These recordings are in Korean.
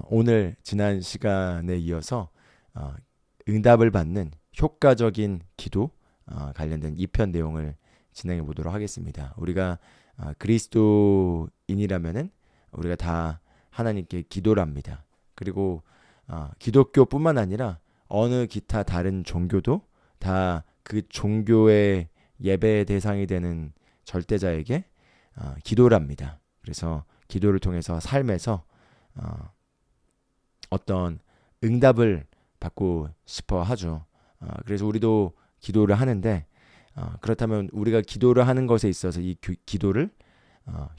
오늘 지난 시간에 이어서 응답을 받는 효과적인 기도 관련된 2편 내용을 진행해 보도록 하겠습니다. 우리가 그리스도인이라면은 우리가 다 하나님께 기도를 합니다. 그리고 기독교뿐만 아니라 어느 기타 다른 종교도 다 그 종교의 예배의 대상이 되는 절대자에게 기도를 합니다. 그래서 기도를 통해서 삶에서 어떤 응답을 받고 싶어 하죠. 그래서 우리도 기도를 하는데 그렇다면 우리가 기도를 하는 것에 있어서 이 기도를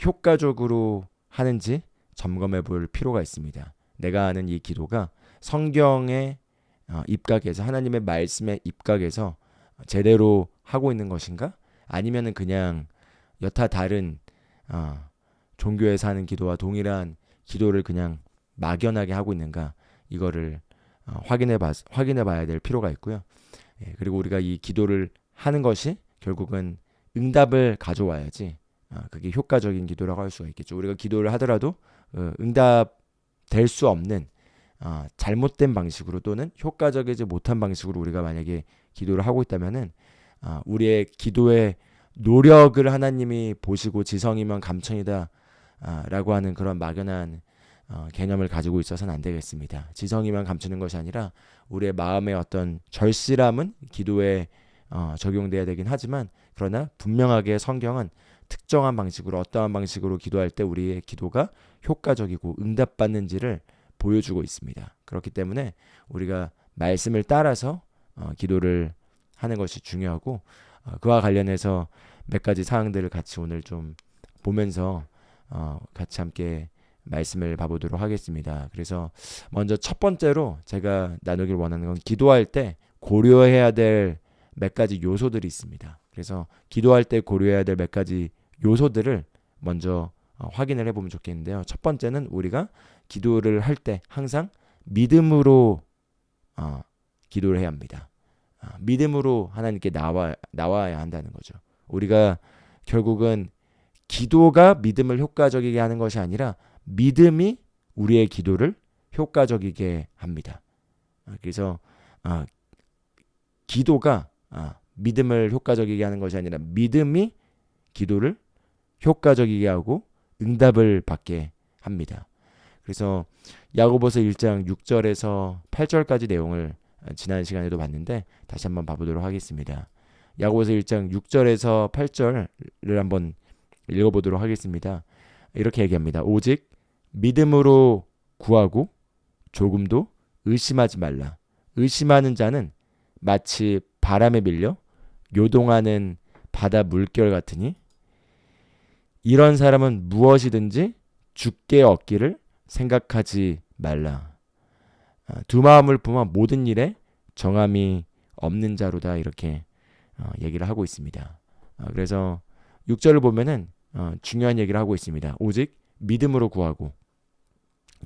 효과적으로 하는지 점검해 볼 필요가 있습니다. 내가 하는 이 기도가 성경의 입각에서 하나님의 말씀에 입각해서 제대로 하고 있는 것인가? 아니면은 그냥 여타 다른 종교에서 하는 기도와 동일한 기도를 그냥 막연하게 하고 있는가? 이거를 확인해 봐야 될 필요가 있고요. 그리고 우리가 이 기도를 하는 것이 결국은 응답을 가져와야지 그게 효과적인 기도라고 할 수가 있겠죠. 우리가 기도를 하더라도 응답 될 수 없는 잘못된 방식으로 또는 효과적이지 못한 방식으로 우리가 만약에 기도를 하고 있다면은 우리의 기도의 노력을 하나님이 보시고 지성이면 감천이다 라고 하는 그런 막연한 개념을 가지고 있어서는 안 되겠습니다. 지성이만 감추는 것이 아니라 우리의 마음의 어떤 절실함은 기도에 적용돼야 되긴 하지만 그러나 분명하게 성경은 특정한 방식으로 어떠한 방식으로 기도할 때 우리의 기도가 효과적이고 응답받는지를 보여주고 있습니다. 그렇기 때문에 우리가 말씀을 따라서 기도를 하는 것이 중요하고 그와 관련해서 몇 가지 사항들을 같이 오늘 좀 보면서 같이 함께 말씀을 봐보도록 하겠습니다. 그래서 먼저 첫 번째로 제가 나누길 원하는 건 기도할 때 고려해야 될 몇 가지 요소들이 있습니다. 그래서 기도할 때 고려해야 될 몇 가지 요소들을 먼저 확인을 해보면 좋겠는데요. 첫 번째는 우리가 기도를 할 때 항상 믿음으로 기도를 해야 합니다. 믿음으로 하나님께 나와야 한다는 거죠. 우리가 결국은 기도가 믿음을 효과적이게 하는 것이 아니라 믿음이 우리의 기도를 효과적이게 합니다. 그래서 기도가 믿음을 효과적이게 하는 것이 아니라 믿음이 기도를 효과적이게 하고 응답을 받게 합니다. 그래서 야고보서 1장 6절에서 8절까지 내용을 지난 시간에도 봤는데 다시 한번 봐보도록 하겠습니다. 야고보서 1장 6절에서 8절을 한번 읽어보도록 하겠습니다. 이렇게 얘기합니다. 오직 믿음으로 구하고 조금도 의심하지 말라. 의심하는 자는 마치 바람에 밀려 요동하는 바다 물결 같으니 이런 사람은 무엇이든지 주께 얻기를 생각하지 말라. 두 마음을 품어 모든 일에 정함이 없는 자로다 이렇게 얘기를 하고 있습니다. 그래서 6절을 보면은 중요한 얘기를 하고 있습니다. 오직 믿음으로 구하고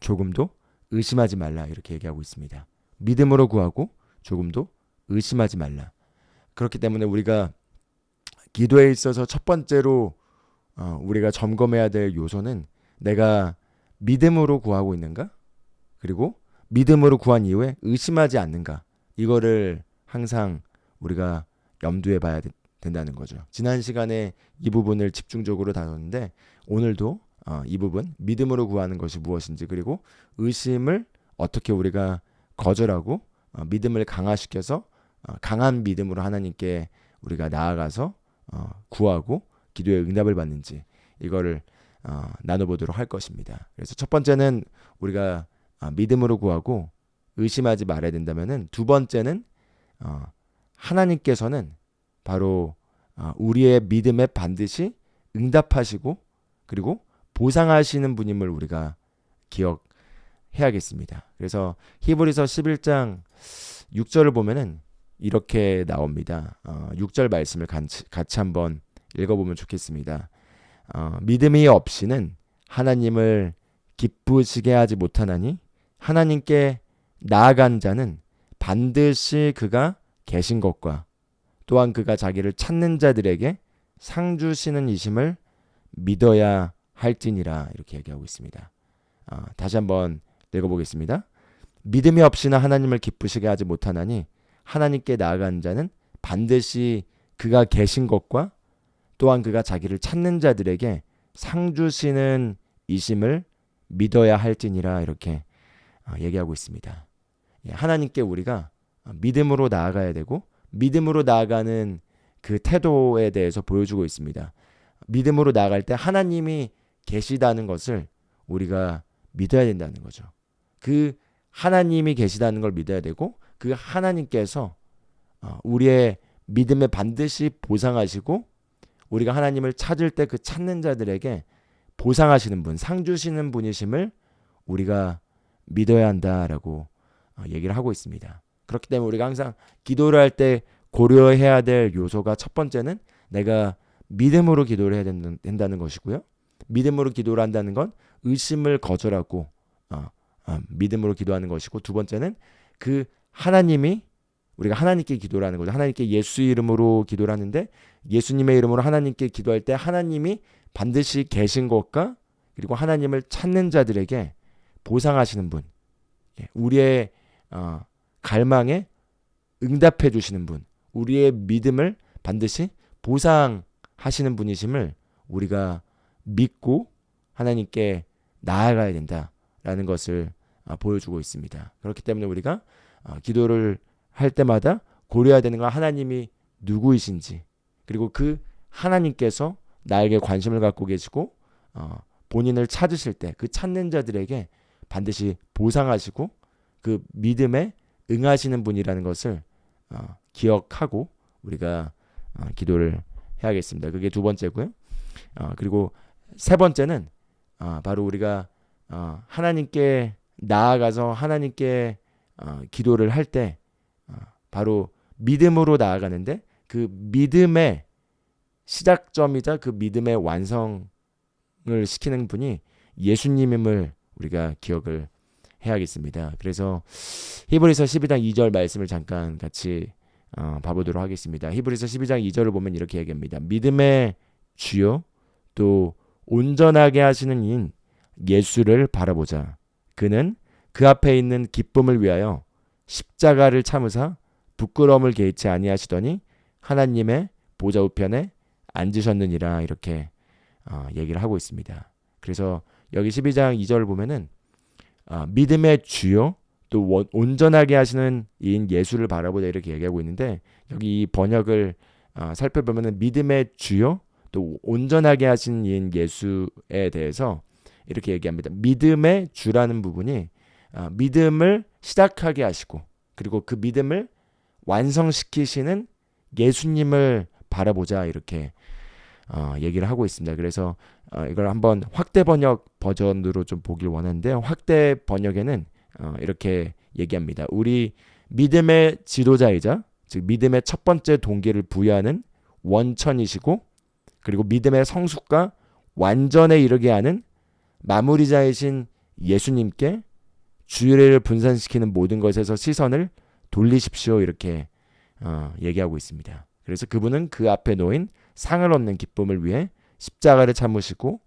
조금도 의심하지 말라 이렇게 얘기하고 있습니다. 믿음으로 구하고 조금도 의심하지 말라. 그렇기 때문에 우리가 기도에 있어서 첫 번째로 우리가 점검해야 될 요소는 내가 믿음으로 구하고 있는가? 그리고 믿음으로 구한 이후에 의심하지 않는가? 이거를 항상 우리가 염두에 봐야 된다는 거죠. 지난 시간에 이 부분을 집중적으로 다뤘는데 오늘도 이 부분 믿음으로 구하는 것이 무엇인지 그리고 의심을 어떻게 우리가 거절하고 믿음을 강화시켜서 강한 믿음으로 하나님께 우리가 나아가서 구하고 기도의 응답을 받는지 이거를 나눠보도록 할 것입니다. 그래서 첫 번째는 우리가 믿음으로 구하고 의심하지 말아야 된다면은 두 번째는 하나님께서는 바로 우리의 믿음에 반드시 응답하시고 그리고 보상하시는 분임을 우리가 기억해야겠습니다. 그래서 히브리서 11장 6절을 보면은 이렇게 나옵니다. 6절 말씀을 같이 한번 읽어보면 좋겠습니다. 믿음이 없이는 하나님을 기쁘시게 하지 못하나니 하나님께 나아간 자는 반드시 그가 계신 것과 또한 그가 자기를 찾는 자들에게 상 주시는 이심을 믿어야 할지니라 이렇게 얘기하고 있습니다. 다시 한번 읽어보겠습니다. 믿음이 없이는 하나님을 기쁘시게 하지 못하나니 하나님께 나아가는 자는 반드시 그가 계신 것과 또한 그가 자기를 찾는 자들에게 상 주시는 이심을 믿어야 할지니라 이렇게 얘기하고 있습니다. 하나님께 우리가 믿음으로 나아가야 되고 믿음으로 나아가는 그 태도에 대해서 보여주고 있습니다. 믿음으로 나아갈 때 하나님이 계시다는 것을 우리가 믿어야 된다는 거죠. 그 하나님이 계시다는 걸 믿어야 되고 그 하나님께서 우리의 믿음에 반드시 보상하시고 우리가 하나님을 찾을 때 그 찾는 자들에게 보상하시는 분, 상 주시는 분이심을 우리가 믿어야 한다라고 얘기를 하고 있습니다. 그렇기 때문에 우리가 항상 기도를 할 때 고려해야 될 요소가 첫 번째는 내가 믿음으로 기도를 해야 된다는 것이고요. 믿음으로 기도를 한다는 건 의심을 거절하고 믿음으로 기도하는 것이고, 두 번째는 그 하나님이 우리가 하나님께 기도를 하는 거죠. 하나님께 예수 이름으로 기도를 하는데 예수님의 이름으로 하나님께 기도할 때 하나님이 반드시 계신 것과 그리고 하나님을 찾는 자들에게 보상하시는 분, 우리의 갈망에 응답해 주시는 분, 우리의 믿음을 반드시 보상하시는 분이심을 우리가 믿고 하나님께 나아가야 된다라는 것을 보여주고 있습니다. 그렇기 때문에 우리가 기도를 할 때마다 고려해야 되는 건 하나님이 누구이신지, 그리고 그 하나님께서 나에게 관심을 갖고 계시고 본인을 찾으실 때 그 찾는 자들에게 반드시 보상하시고 그 믿음에 응하시는 분이라는 것을 기억하고 우리가 기도를 해야겠습니다. 그게 두 번째고요. 그리고 세 번째는 바로 우리가 하나님께 나아가서 하나님께 기도를 할 때 바로 믿음으로 나아가는데 그 믿음의 시작점이자 그 믿음의 완성을 시키는 분이 예수님임을 우리가 기억을 해야겠습니다. 그래서 히브리서 12장 2절 말씀을 잠깐 같이 봐보도록 하겠습니다. 히브리서 12장 2절을 보면 이렇게 얘기합니다. 믿음의 주요 또 온전하게 하시는 이인 예수를 바라보자. 그는 그 앞에 있는 기쁨을 위하여 십자가를 참으사 부끄러움을 개의치 아니하시더니 하나님의 보좌 우편에 앉으셨느니라 이렇게 얘기를 하고 있습니다. 그래서 여기 12장 2절을 보면은 믿음의 주요 또 온전하게 하시는 이인 예수를 바라보자 이렇게 얘기하고 있는데, 여기 이 번역을 살펴보면은 믿음의 주요 또 온전하게 하신 이인 예수에 대해서 이렇게 얘기합니다. 믿음의 주라는 부분이 믿음을 시작하게 하시고 그리고 그 믿음을 완성시키시는 예수님을 바라보자 이렇게 얘기를 하고 있습니다. 그래서 이걸 한번 확대 번역 버전으로 좀 보길 원하는데, 확대 번역에는 이렇게 얘기합니다. 우리 믿음의 지도자이자 즉 믿음의 첫 번째 동기를 부여하는 원천이시고 그리고 믿음의 성숙과 완전에 이르게 하는 마무리자이신 예수님께 주의를 분산시키는 모든 것에서 시선을 돌리십시오 이렇게 얘기하고 있습니다. 그래서 그분은 그 앞에 놓인 상을 얻는 기쁨을 위해 십자가를 참으시고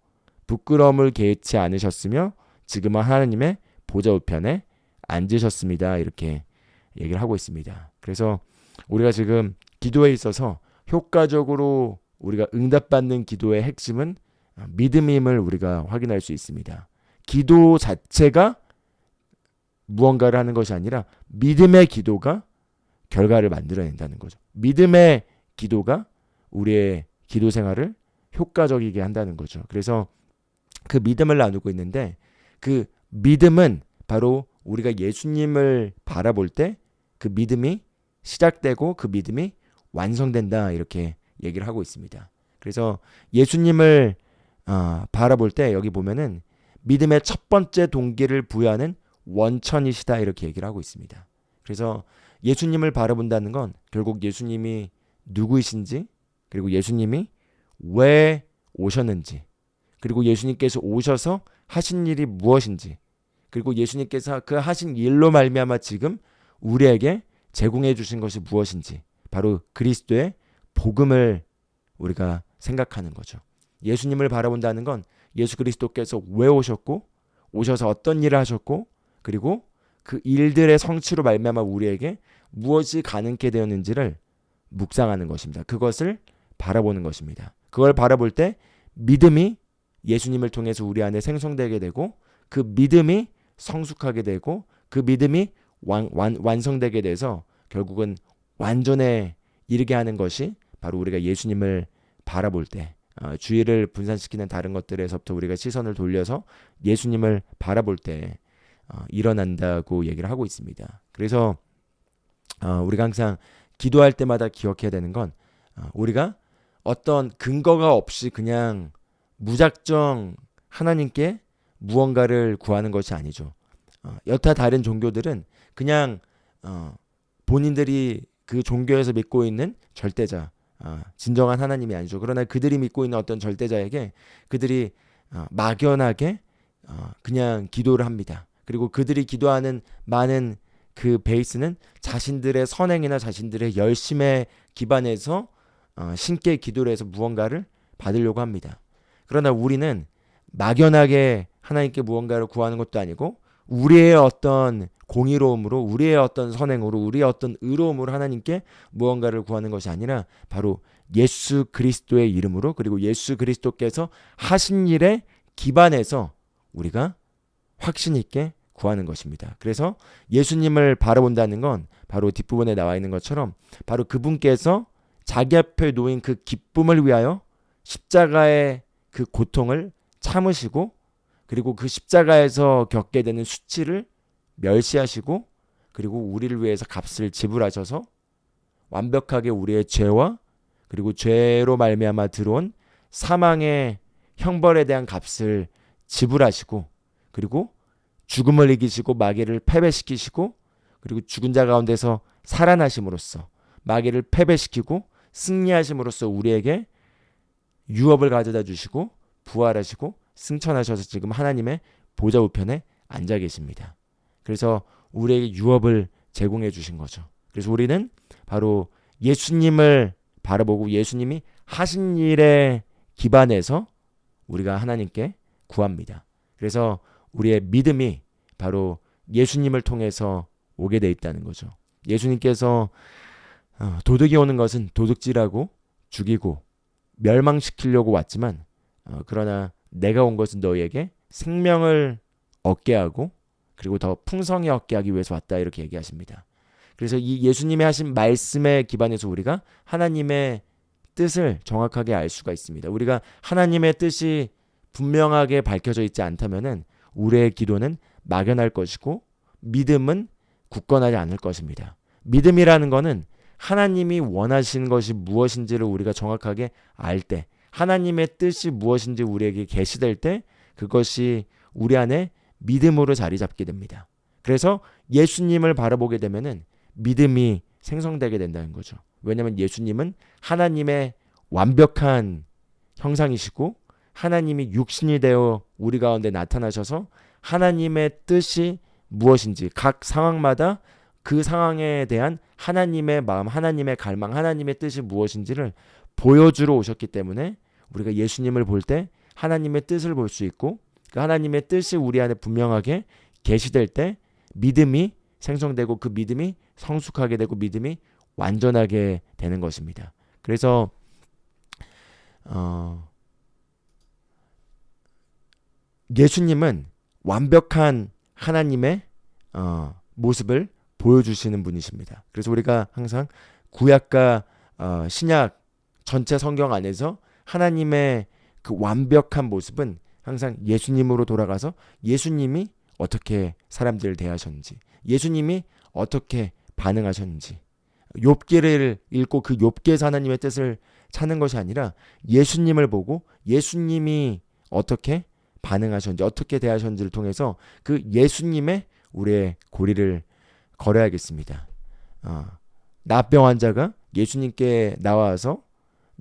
부끄러움을 개의치 않으셨으며 지금은 하나님의 보좌 우편에 앉으셨습니다 이렇게 얘기를 하고 있습니다. 그래서 우리가 지금 기도에 있어서 효과적으로 우리가 응답받는 기도의 핵심은 믿음임을 우리가 확인할 수 있습니다. 기도 자체가 무언가를 하는 것이 아니라 믿음의 기도가 결과를 만들어낸다는 거죠. 믿음의 기도가 우리의 기도 생활을 효과적이게 한다는 거죠. 그래서 그 믿음을 나누고 있는데 그 믿음은 바로 우리가 예수님을 바라볼 때 그 믿음이 시작되고 그 믿음이 완성된다 이렇게 얘기를 하고 있습니다. 그래서 예수님을 바라볼 때 여기 보면은 믿음의 첫 번째 동기를 부여하는 원천이시다 이렇게 얘기를 하고 있습니다. 그래서 예수님을 바라본다는 건 결국 예수님이 누구이신지 그리고 예수님이 왜 오셨는지 그리고 예수님께서 오셔서 하신 일이 무엇인지 그리고 예수님께서 그 하신 일로 말미암아 지금 우리에게 제공해 주신 것이 무엇인지 바로 그리스도의 복음을 우리가 생각하는 거죠. 예수님을 바라본다는 건 예수 그리스도께서 왜 오셨고 오셔서 어떤 일을 하셨고 그리고 그 일들의 성취로 말미암아 우리에게 무엇이 가능케 되었는지를 묵상하는 것입니다. 그것을 바라보는 것입니다. 그걸 바라볼 때 믿음이 예수님을 통해서 우리 안에 생성되게 되고 그 믿음이 성숙하게 되고 그 믿음이 완성되게 돼서 결국은 완전에 이르게 하는 것이 바로 우리가 예수님을 바라볼 때 주의를 분산시키는 다른 것들에서부터 우리가 시선을 돌려서 예수님을 바라볼 때 일어난다고 얘기를 하고 있습니다. 그래서 우리가 항상 기도할 때마다 기억해야 되는 건 우리가 어떤 근거가 없이 그냥 무작정 하나님께 무언가를 구하는 것이 아니죠. 여타 다른 종교들은 그냥 본인들이 그 종교에서 믿고 있는 절대자, 진정한 하나님이 아니죠. 그러나 그들이 믿고 있는 어떤 절대자에게 그들이 막연하게 그냥 기도를 합니다. 그리고 그들이 기도하는 많은 그 베이스는 자신들의 선행이나 자신들의 열심에 기반해서 신께 기도를 해서 무언가를 받으려고 합니다. 그러나 우리는 막연하게 하나님께 무언가를 구하는 것도 아니고 우리의 어떤 공의로움으로 우리의 어떤 선행으로 우리의 어떤 의로움으로 하나님께 무언가를 구하는 것이 아니라 바로 예수 그리스도의 이름으로 그리고 예수 그리스도께서 하신 일에 기반해서 우리가 확신 있게 구하는 것입니다. 그래서 예수님을 바라본다는 건 바로 뒷부분에 나와 있는 것처럼 바로 그분께서 자기 앞에 놓인 그 기쁨을 위하여 십자가의 그 고통을 참으시고 그리고 그 십자가에서 겪게 되는 수치를 멸시하시고 그리고 우리를 위해서 값을 지불하셔서 완벽하게 우리의 죄와 그리고 죄로 말미암아 들어온 사망의 형벌에 대한 값을 지불하시고 그리고 죽음을 이기시고 마귀를 패배시키시고 그리고 죽은 자 가운데서 살아나심으로써 마귀를 패배시키고 승리하심으로써 우리에게 유업을 가져다 주시고 부활하시고 승천하셔서 지금 하나님의 보좌 우편에 앉아 계십니다. 그래서 우리에게 유업을 제공해 주신 거죠. 그래서 우리는 바로 예수님을 바라보고 예수님이 하신 일에 기반해서 우리가 하나님께 구합니다. 그래서 우리의 믿음이 바로 예수님을 통해서 오게 돼 있다는 거죠. 예수님께서 도둑이 오는 것은 도둑질하고 죽이고 멸망시키려고 왔지만 그러나 내가 온 것은 너희에게 생명을 얻게 하고 그리고 더 풍성히 얻게 하기 위해서 왔다 이렇게 얘기하십니다. 그래서 이 예수님이 하신 말씀에 기반해서 우리가 하나님의 뜻을 정확하게 알 수가 있습니다. 우리가 하나님의 뜻이 분명하게 밝혀져 있지 않다면은 우리의 기도는 막연할 것이고 믿음은 굳건하지 않을 것입니다. 믿음이라는 것은 하나님이 원하시는 것이 무엇인지를 우리가 정확하게 알 때, 하나님의 뜻이 무엇인지 우리에게 계시될 때 그것이 우리 안에 믿음으로 자리 잡게 됩니다. 그래서 예수님을 바라보게 되면은 믿음이 생성되게 된다는 거죠. 왜냐하면 예수님은 하나님의 완벽한 형상이시고 하나님이 육신이 되어 우리 가운데 나타나셔서 하나님의 뜻이 무엇인지 각 상황마다 그 상황에 대한 하나님의 마음, 하나님의 갈망, 하나님의 뜻이 무엇인지를 보여주러 오셨기 때문에 우리가 예수님을 볼 때 하나님의 뜻을 볼 수 있고 그 하나님의 뜻이 우리 안에 분명하게 계시될 때 믿음이 생성되고 그 믿음이 성숙하게 되고 믿음이 완전하게 되는 것입니다. 그래서 예수님은 완벽한 하나님의 모습을 보여주시는 분이십니다. 그래서 우리가 항상 구약과 신약 전체 성경 안에서 하나님의 그 완벽한 모습은 항상 예수님으로 돌아가서 예수님이 어떻게 사람들을 대하셨는지, 예수님이 어떻게 반응하셨는지, 욥기를 읽고 그 욥기에서 하나님의 뜻을 찾는 것이 아니라 예수님을 보고 예수님이 어떻게 반응하셨는지, 어떻게 대하셨는지를 통해서 그 예수님의 우리의 고리를 걸어야겠습니다. 나병 환자가 예수님께 나와서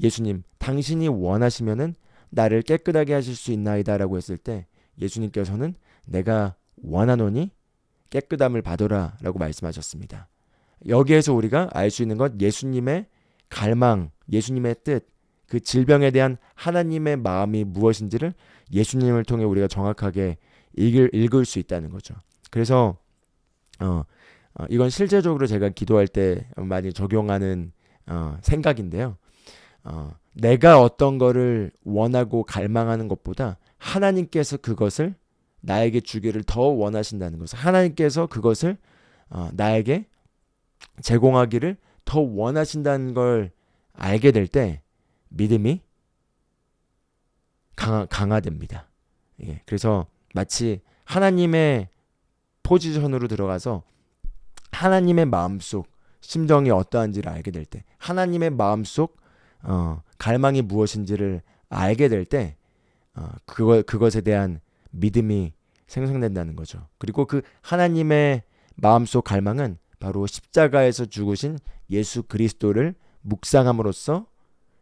예수님, 당신이 원하시면은 나를 깨끗하게 하실 수 있나이다라고 했을 때 예수님께서는 내가 원하노니 깨끗함을 받으라 라고 말씀하셨습니다. 여기에서 우리가 알 수 있는 것 예수님의 갈망, 예수님의 뜻, 그 질병에 대한 하나님의 마음이 무엇인지를 예수님을 통해 우리가 정확하게 읽을 수 있다는 거죠. 그래서 이건 실제적으로 제가 기도할 때 많이 적용하는 생각인데요. 내가 어떤 거를 원하고 갈망하는 것보다 하나님께서 그것을 나에게 주기를 더 원하신다는 것을, 하나님께서 그것을 나에게 제공하기를 더 원하신다는 걸 알게 될 때 믿음이 강화됩니다. 예, 그래서 마치 하나님의 포지션으로 들어가서 하나님의 마음속 심정이 어떠한지를 알게 될 때, 하나님의 마음속 갈망이 무엇인지를 알게 될 때 그것에 대한 믿음이 생성된다는 거죠. 그리고 그 하나님의 마음속 갈망은 바로 십자가에서 죽으신 예수 그리스도를 묵상함으로써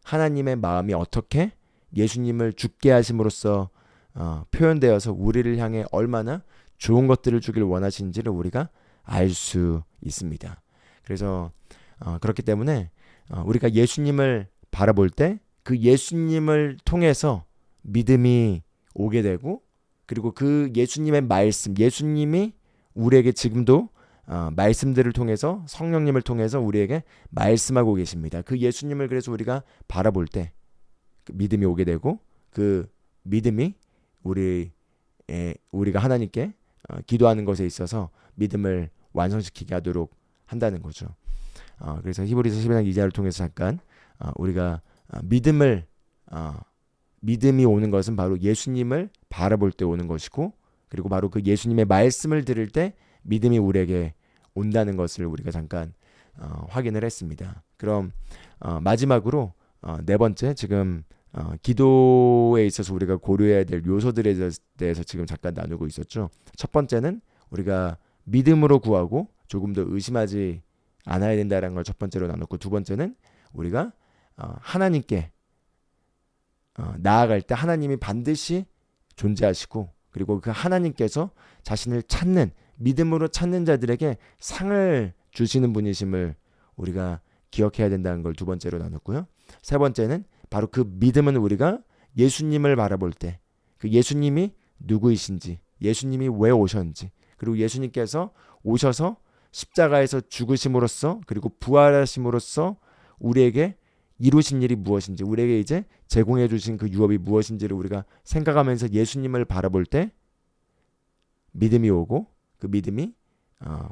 하나님의 마음이 어떻게 예수님을 죽게 하심으로써 표현되어서 우리를 향해 얼마나 좋은 것들을 주길 원하시는지를 우리가 알 수 있습니다. 그래서 그렇기 때문에 우리가 예수님을 바라볼 때 그 예수님을 통해서 믿음이 오게 되고, 그리고 그 예수님의 말씀, 예수님이 우리에게 지금도 말씀들을 통해서, 성령님을 통해서 우리에게 말씀하고 계십니다. 그 예수님을 그래서 우리가 바라볼 때 그 믿음이 오게 되고, 그 믿음이 우리가 하나님께 기도하는 것에 있어서 믿음을 완성시키게 하도록 한다는 거죠. 그래서 히브리서 12장 2절을 통해서 잠깐 우리가 믿음이 오는 것은 바로 예수님을 바라볼 때 오는 것이고, 그리고 바로 그 예수님의 말씀을 들을 때 믿음이 우리에게 온다는 것을 우리가 잠깐 확인을 했습니다. 그럼 마지막으로 네 번째, 지금 기도에 있어서 우리가 고려해야 될 요소들에 대해서 지금 잠깐 나누고 있었죠. 첫 번째는 우리가 믿음으로 구하고 조금 더 의심하지 않아야 된다는 걸 첫 번째로 나눴고, 두 번째는 우리가 하나님께 나아갈 때 하나님이 반드시 존재하시고, 그리고 그 하나님께서 자신을 찾는, 믿음으로 찾는 자들에게 상을 주시는 분이심을 우리가 기억해야 된다는 걸 두 번째로 나눴고요. 세 번째는 바로 그 믿음은 우리가 예수님을 바라볼 때 그 예수님이 누구이신지, 예수님이 왜 오셨는지, 그리고 예수님께서 오셔서 십자가에서 죽으심으로써 그리고 부활하심으로써 우리에게 이루신 일이 무엇인지, 우리에게 이제 제공해 주신 그 유업이 무엇인지를 우리가 생각하면서 예수님을 바라볼 때 믿음이 오고, 그 믿음이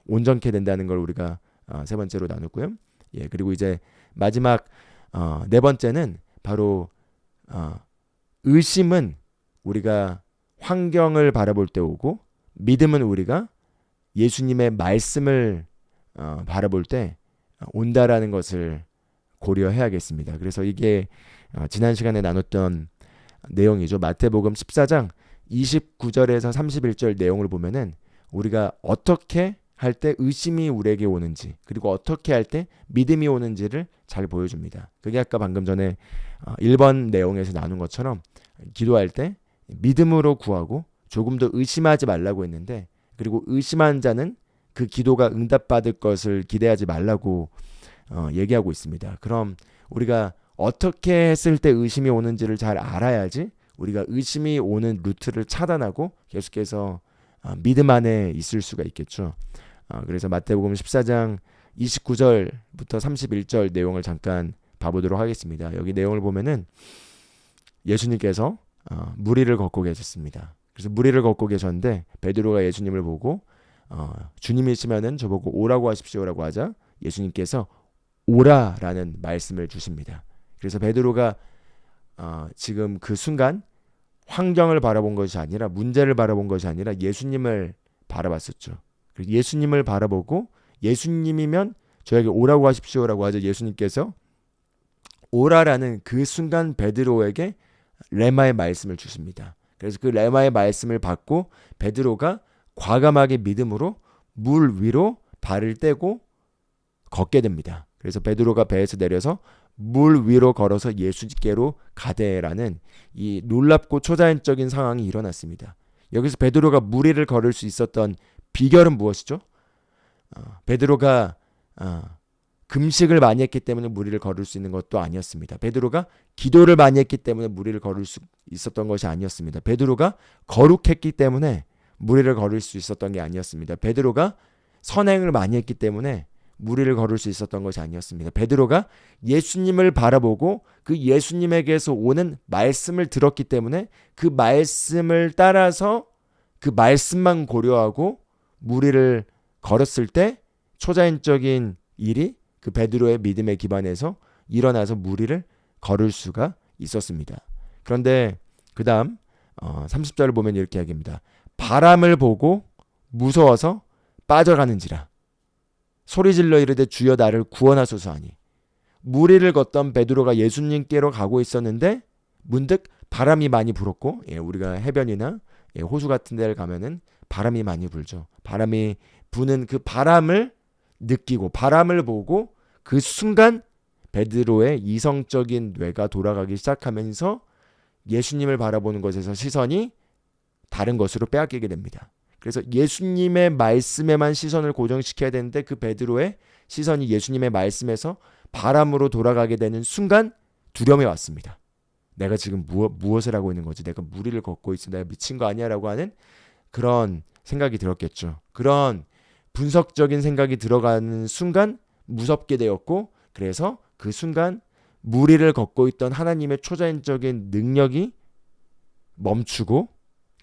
온전케 된다는 걸 우리가 세 번째로 나눴고요. 예, 그리고 이제 마지막 네 번째는 바로 의심은 우리가 환경을 바라볼 때 오고, 믿음은 우리가 예수님의 말씀을 바라볼 때 온다라는 것을 고려해야겠습니다. 그래서 이게 지난 시간에 나눴던 내용이죠. 마태복음 14장 29절에서 31절 내용을 보면은 우리가 어떻게 할 때 의심이 우리에게 오는지, 그리고 어떻게 할 때 믿음이 오는지를 잘 보여줍니다. 그게 아까 방금 전에 1번 내용에서 나눈 것처럼 기도할 때 믿음으로 구하고 조금 더 의심하지 말라고 했는데, 그리고 의심한 자는 그 기도가 응답받을 것을 기대하지 말라고 얘기하고 있습니다. 그럼 우리가 어떻게 했을 때 의심이 오는지를 잘 알아야지 우리가 의심이 오는 루트를 차단하고 계속해서 믿음 안에 있을 수가 있겠죠. 그래서 마태복음 14장 29절부터 31절 내용을 잠깐 봐보도록 하겠습니다. 여기 내용을 보면은 예수님께서 무리를 걷고 계셨습니다. 그래서 무리를 걷고 계셨는데 베드로가 예수님을 보고 주님이시면은 저보고 오라고 하십시오라고 하자 예수님께서 오라라는 말씀을 주십니다. 그래서 베드로가 지금 그 순간 환경을 바라본 것이 아니라, 문제를 바라본 것이 아니라 예수님을 바라봤었죠. 그래서 예수님을 바라보고 예수님이면 저에게 오라고 하십시오라고 하자 예수님께서 오라라는 그 순간 베드로에게 레마의 말씀을 주십니다. 그래서 그 레마의 말씀을 받고 베드로가 과감하게 믿음으로 물 위로 발을 떼고 걷게 됩니다. 그래서 베드로가 배에서 내려서 물 위로 걸어서 예수께로 가되라는 이 놀랍고 초자연적인 상황이 일어났습니다. 여기서 베드로가 물 위를 걸을 수 있었던 비결은 무엇이죠? 베드로가 금식을 많이 했기 때문에 물 위를 걸을 수 있는 것도 아니었습니다. 베드로가 기도를 많이 했기 때문에 물 위를 걸을 수 있었던 것이 아니었습니다. 베드로가 거룩했기 때문에 무리를 걸을 수 있었던 게 아니었습니다. 베드로가 선행을 많이 했기 때문에 무리를 걸을 수 있었던 것이 아니었습니다. 베드로가 예수님을 바라보고 그 예수님에게서 오는 말씀을 들었기 때문에 그 말씀을 따라서 그 말씀만 고려하고 무리를 걸었을 때 초자연적인 일이 그 베드로의 믿음에 기반해서 일어나서 무리를 걸을 수가 있었습니다. 그런데 그 다음 30절을 보면 이렇게 이야기합니다. 바람을 보고 무서워서 빠져가는지라 소리질러 이르되 주여 나를 구원하소서 하니 무리를 걷던 베드로가 예수님께로 가고 있었는데 문득 바람이 많이 불었고 우리가 해변이나 호수 같은 데를 가면은 바람이 많이 불죠. 바람이 부는 그 바람을 느끼고 바람을 보고 그 순간 베드로의 이성적인 뇌가 돌아가기 시작하면서 예수님을 바라보는 것에서 시선이 다른 것으로 빼앗기게 됩니다. 그래서 예수님의 말씀에만 시선을 고정시켜야 되는데 그 베드로의 시선이 예수님의 말씀에서 바람으로 돌아가게 되는 순간 두려움이 왔습니다. 내가 지금 무엇을 하고 있는 거지? 내가 무리를 걷고 있어. 내가 미친 거 아니야? 라고 하는 그런 생각이 들었겠죠. 그런 분석적인 생각이 들어가는 순간 무섭게 되었고 그래서 그 순간 무리를 걷고 있던 하나님의 초자연적인 능력이 멈추고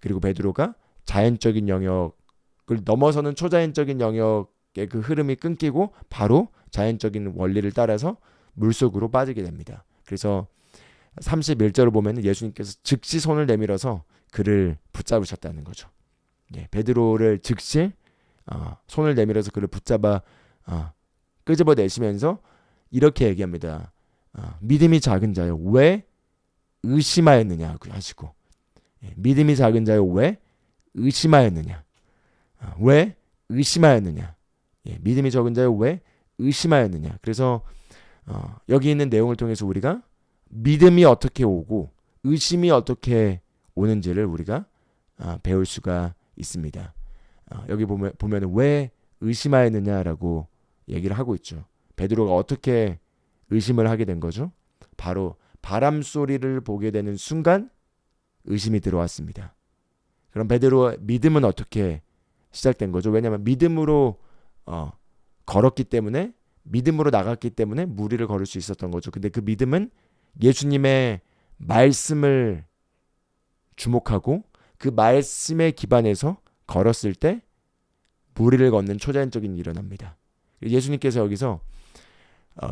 그리고 베드로가 자연적인 영역을 넘어서는 초자연적인 영역의 그 흐름이 끊기고 바로 자연적인 원리를 따라서 물속으로 빠지게 됩니다. 그래서 31절을 보면 예수님께서 즉시 손을 내밀어서 그를 붙잡으셨다는 거죠. 베드로를 즉시 손을 내밀어서 그를 붙잡아 끄집어내시면서 이렇게 얘기합니다. 믿음이 작은 자여 왜 의심하였느냐 하시고 믿음이 작은 자여 왜 의심하였느냐 왜 의심하였느냐 믿음이 적은 자여 왜 의심하였느냐. 그래서 여기 있는 내용을 통해서 우리가 믿음이 어떻게 오고 의심이 어떻게 오는지를 우리가 배울 수가 있습니다. 여기 보면 왜 의심하였느냐라고 얘기를 하고 있죠. 베드로가 어떻게 의심을 하게 된 거죠? 바로 바람 소리를 보게 되는 순간 의심이 들어왔습니다. 그럼 베드로의 믿음은 어떻게 시작된 거죠? 왜냐하면 믿음으로 걸었기 때문에 믿음으로 나갔기 때문에 무리를 걸을 수 있었던 거죠. 근데 그 믿음은 예수님의 말씀을 주목하고 그 말씀에 기반해서 걸었을 때 무리를 걷는 초자연적인 일이 일어납니다. 예수님께서 여기서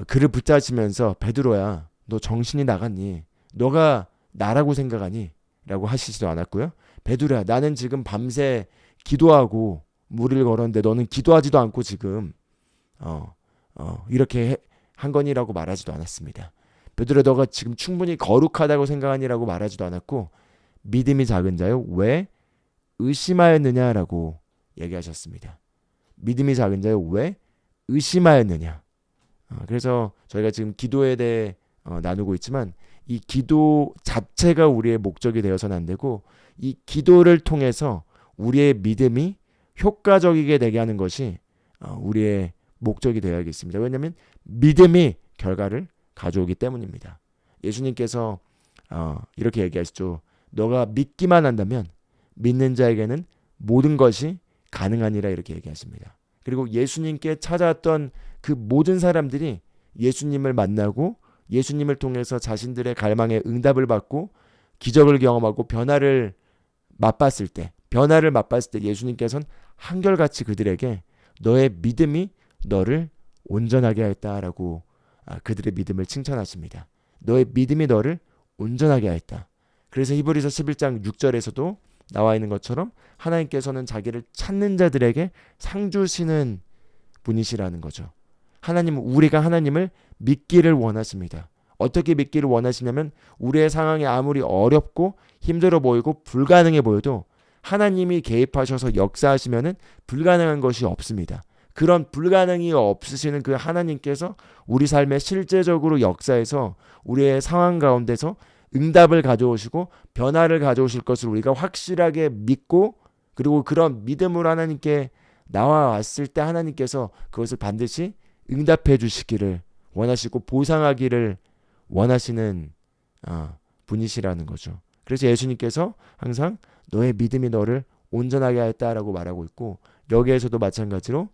그를 붙잡으시면서 베드로야 너 정신이 나갔니? 너가 나라고 생각하니? 라고 하시지도 않았고요. 베드로야 나는 지금 밤새 기도하고 무리를 걸었는데 너는 기도하지도 않고 지금 이렇게 한 거니라고 말하지도 않았습니다. 베드로야 너가 지금 충분히 거룩하다고 생각하니라고 말하지도 않았고 믿음이 작은 자요 왜 의심하였느냐라고 얘기하셨습니다. 믿음이 작은 자요 왜 의심하였느냐. 그래서 저희가 지금 기도에 대해 나누고 있지만 이 기도 자체가 우리의 목적이 되어서는 안 되고 이 기도를 통해서 우리의 믿음이 효과적이게 되게 하는 것이 우리의 목적이 되어야겠습니다. 왜냐하면 믿음이 결과를 가져오기 때문입니다. 예수님께서 이렇게 얘기하시죠. 너가 믿기만 한다면 믿는 자에게는 모든 것이 가능하니라 이렇게 얘기하십니다. 그리고 예수님께 찾아왔던 그 모든 사람들이 예수님을 만나고 예수님을 통해서 자신들의 갈망에 응답을 받고 기적을 경험하고 변화를 맛봤을 때 예수님께서는 한결같이 그들에게 너의 믿음이 너를 온전하게 하였다라고 그들의 믿음을 칭찬하십니다. 너의 믿음이 너를 온전하게 하였다. 그래서 히브리서 11장 6절에서도 나와 있는 것처럼 하나님께서는 자기를 찾는 자들에게 상 주시는 분이시라는 거죠. 하나님은 우리가 하나님을 믿기를 원하십니다. 어떻게 믿기를 원하시냐면 우리의 상황이 아무리 어렵고 힘들어 보이고 불가능해 보여도 하나님이 개입하셔서 역사하시면은 불가능한 것이 없습니다. 그런 불가능이 없으시는 그 하나님께서 우리 삶에 실제적으로 역사해서 우리의 상황 가운데서 응답을 가져오시고 변화를 가져오실 것을 우리가 확실하게 믿고 그리고 그런 믿음으로 하나님께 나와왔을 때 하나님께서 그것을 반드시 응답해 주시기를 원하시고 보상하기를 원하시는 분이시라는 거죠. 그래서 예수님께서 항상 너의 믿음이 너를 온전하게 하였다라고 말하고 있고, 여기에서도 마찬가지로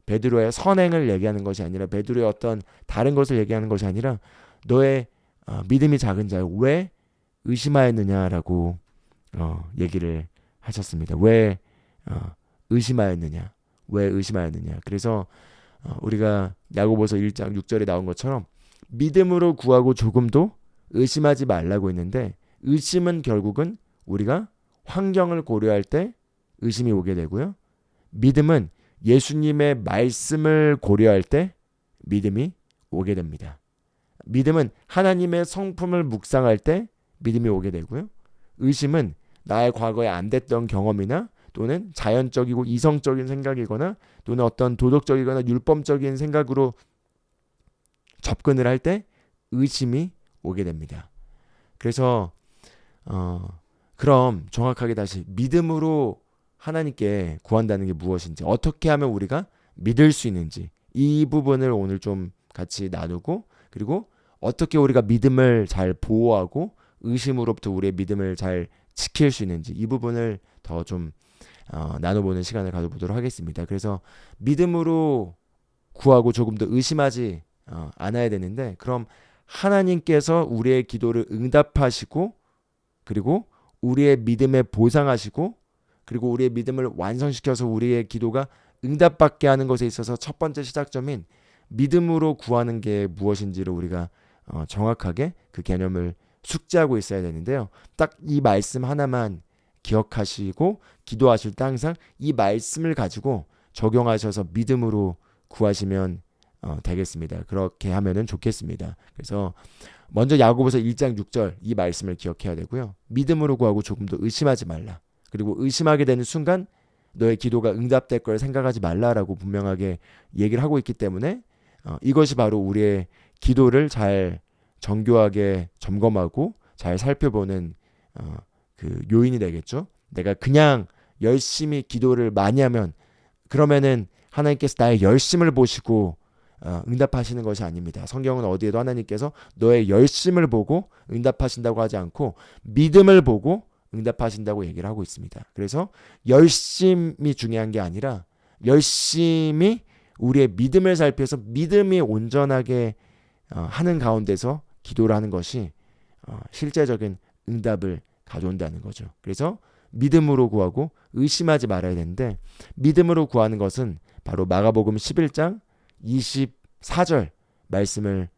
베드로의 선행을 얘기하는 것이 아니라, 베드로의 어떤 다른 것을 얘기하는 것이 아니라, 너의 믿음이 작은 자여 왜 의심하였느냐라고 얘기를 하셨습니다. 왜 의심하였느냐? 왜 의심하였느냐? 그래서 우리가 야고보서 1장 6절에 나온 것처럼 믿음으로 구하고 조금도 의심하지 말라고 했는데, 의심은 결국은 우리가 환경을 고려할 때 의심이 오게 되고요. 믿음은 예수님의 말씀을 고려할 때 믿음이 오게 됩니다. 믿음은 하나님의 성품을 묵상할 때 믿음이 오게 되고요. 의심은 나의 과거에 안 됐던 경험이나 또는 자연적이고 이성적인 생각이거나 또는 어떤 도덕적이거나 율법적인 생각으로 접근을 할 때 의심이 오게 됩니다. 그래서 그럼 정확하게 다시 믿음으로 하나님께 구한다는 게 무엇인지, 어떻게 하면 우리가 믿을 수 있는지, 이 부분을 오늘 좀 같이 나누고, 그리고 어떻게 우리가 믿음을 잘 보호하고 의심으로부터 우리의 믿음을 잘 지킬 수 있는지, 이 부분을 더 좀 나눠보는 시간을 가져보도록 하겠습니다. 그래서 믿음으로 구하고 조금 더 의심하지 않아야 되는데, 그럼 하나님께서 우리의 기도를 응답하시고, 그리고 우리의 믿음에 보상하시고, 그리고 우리의 믿음을 완성시켜서 우리의 기도가 응답받게 하는 것에 있어서 첫 번째 시작점인 믿음으로 구하는 게 무엇인지를 우리가 정확하게 그 개념을 숙지하고 있어야 되는데요. 딱 이 말씀 하나만 기억하시고 기도하실 때 항상 이 말씀을 가지고 적용하셔서 믿음으로 구하시면 되겠습니다. 그렇게 하면은 좋겠습니다. 그래서 먼저 야고보서 1장 6절 이 말씀을 기억해야 되고요. 믿음으로 구하고 조금 더 의심하지 말라. 그리고 의심하게 되는 순간 너의 기도가 응답될 걸 생각하지 말라라고 분명하게 얘기를 하고 있기 때문에 이것이 바로 우리의 기도를 잘 정교하게 점검하고 잘 살펴보는 그 요인이 되겠죠. 내가 그냥 열심히 기도를 많이 하면 그러면은 하나님께서 나의 열심을 보시고 응답하시는 것이 아닙니다. 성경은 어디에도 하나님께서 너의 열심을 보고 응답하신다고 하지 않고 믿음을 보고 응답하신다고 얘기를 하고 있습니다. 그래서 열심이 중요한 게 아니라 열심히 우리의 믿음을 살펴서 믿음이 온전하게 하는 가운데서 기도를 하는 것이 실제적인 응답을 가져온다는 거죠. 그래서 믿음으로 구하고 의심하지 말아야 되는데, 믿음으로 구하는 것은 바로 마가복음 11장 24절 말씀을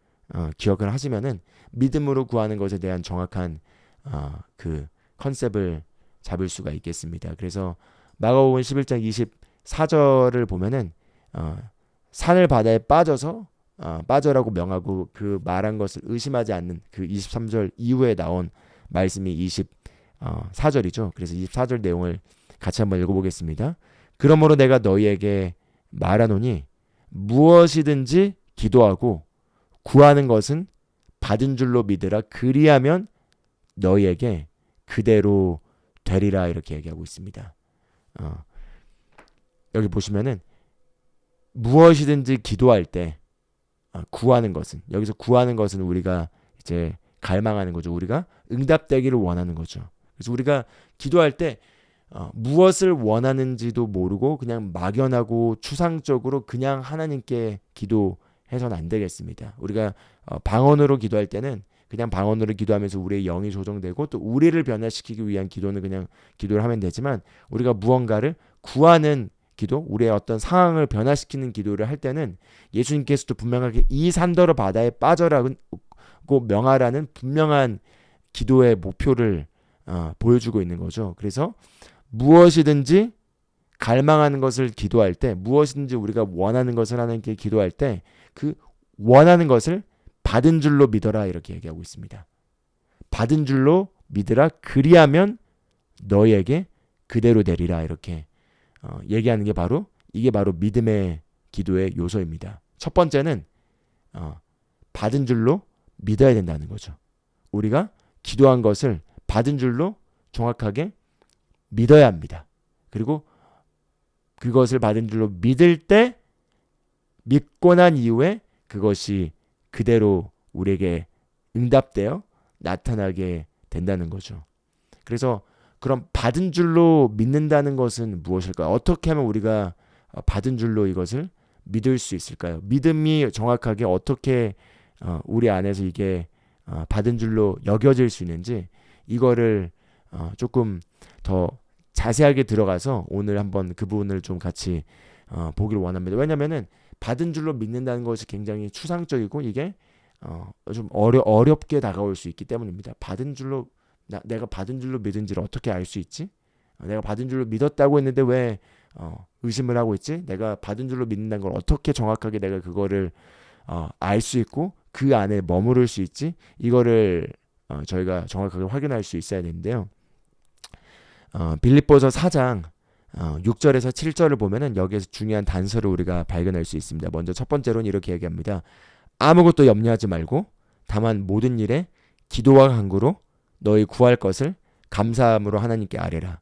기억을 하시면은 믿음으로 구하는 것에 대한 정확한 그 컨셉을 잡을 수가 있겠습니다. 그래서 마가복음 11장 24절을 보면은 산을 바다에 빠져라고 명하고 그 말한 것을 의심하지 않는 그 23절 이후에 나온 말씀이 24절이죠. 그래서 24절 내용을 같이 한번 읽어보겠습니다. 그러므로 내가 너희에게 말하노니 무엇이든지 기도하고 구하는 것은 받은 줄로 믿으라. 그리하면 너희에게 그대로 되리라. 이렇게 얘기하고 있습니다. 여기 보시면은 무엇이든지 기도할 때 구하는 것은, 여기서 구하는 것은 우리가 이제 갈망하는 거죠. 우리가 응답되기를 원하는 거죠. 그래서 우리가 기도할 때 무엇을 원하는지도 모르고 그냥 막연하고 추상적으로 그냥 하나님께 기도해서는 안 되겠습니다. 우리가 방언으로 기도할 때는 그냥 방언으로 기도하면서 우리의 영이 조정되고 또 우리를 변화시키기 위한 기도는 그냥 기도를 하면 되지만, 우리가 무언가를 구하는 기도, 우리의 어떤 상황을 변화시키는 기도를 할 때는 예수님께서도 분명하게 이 산더러 바다에 빠져라고 명하라는 분명한 기도의 목표를 보여주고 있는 거죠. 그래서 무엇이든지 갈망하는 것을 기도할 때, 무엇이든지 우리가 원하는 것을 하나님께 기도할 때 그 원하는 것을 받은 줄로 믿어라. 이렇게 얘기하고 있습니다. 받은 줄로 믿으라. 그리하면 너희에게 그대로 되리라. 이렇게 얘기하는 게 바로, 이게 바로 믿음의 기도의 요소입니다. 첫 번째는 받은 줄로 믿어야 된다는 거죠. 우리가 기도한 것을 받은 줄로 정확하게 믿어야 합니다. 그리고 그것을 받은 줄로 믿을 때, 믿고 난 이후에 그것이 그대로 우리에게 응답되어 나타나게 된다는 거죠. 그래서 그럼 받은 줄로 믿는다는 것은 무엇일까요? 어떻게 하면 우리가 받은 줄로 이것을 믿을 수 있을까요? 믿음이 정확하게 어떻게 우리 안에서 이게 받은 줄로 여겨질 수 있는지 이거를 조금 더 자세하게 들어가서 오늘 한번 그 부분을 좀 같이 보기를 원합니다. 왜냐하면은 받은 줄로 믿는다는 것이 굉장히 추상적이고 이게 좀 어렵게 다가올 수 있기 때문입니다. 받은 줄로 내가 받은 줄로 믿은지를 어떻게 알 수 있지? 내가 받은 줄로 믿었다고 했는데 왜 의심을 하고 있지? 내가 받은 줄로 믿는다는 걸 어떻게 정확하게 내가 그거를 알 수 있고 그 안에 머무를 수 있지? 이거를 저희가 정확하게 확인할 수 있어야 되는데요. 빌립보서 4장 6절에서 7절을 보면은 여기에서 중요한 단서를 우리가 발견할 수 있습니다. 먼저 첫 번째로는 이렇게 얘기합니다. 아무것도 염려하지 말고 다만 모든 일에 기도와 간구로 너희 구할 것을 감사함으로 하나님께 아뢰라.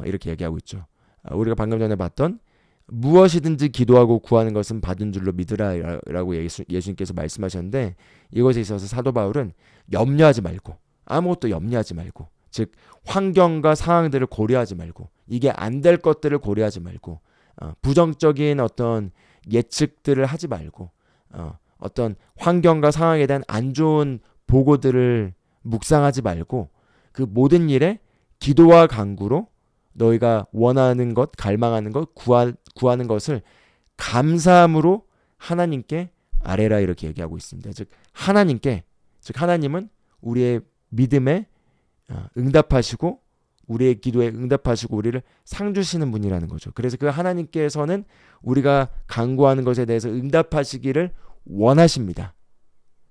이렇게 얘기하고 있죠. 우리가 방금 전에 봤던 무엇이든지 기도하고 구하는 것은 받은 줄로 믿으라라고 예수님께서 말씀하셨는데 이것에 있어서 사도 바울은 염려하지 말고 아무것도 염려하지 말고 즉 환경과 상황들을 고려하지 말고 이게 안 될 것들을 고려하지 말고 부정적인 어떤 예측들을 하지 말고 어떤 환경과 상황에 대한 안 좋은 보고들을 묵상하지 말고 그 모든 일에 기도와 간구로 너희가 원하는 것, 갈망하는 것, 구하는 것을 감사함으로 하나님께 아뢰라 이렇게 얘기하고 있습니다. 즉 하나님은 우리의 믿음에 응답하시고 우리의 기도에 응답하시고 우리를 상 주시는 분이라는 거죠. 그래서 그 하나님께서는 우리가 간구하는 것에 대해서 응답하시기를 원하십니다.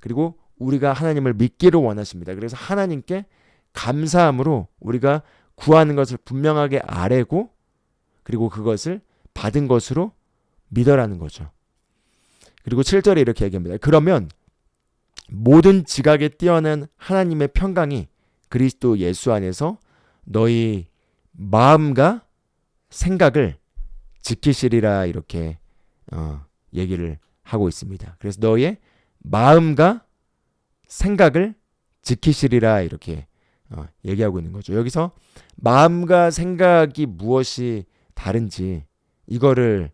그리고 우리가 하나님을 믿기를 원하십니다. 그래서 하나님께 감사함으로 우리가 구하는 것을 분명하게 아뢰고 그리고 그것을 받은 것으로 믿어라는 거죠. 그리고 7절에 이렇게 얘기합니다. 그러면 모든 지각에 뛰어난 하나님의 평강이 그리스도 예수 안에서 너희 마음과 생각을 지키시리라 이렇게 얘기를 하고 있습니다. 그래서 너희의 마음과 생각을 지키시리라 이렇게 얘기하고 있는 거죠. 여기서 마음과 생각이 무엇이 다른지 이거를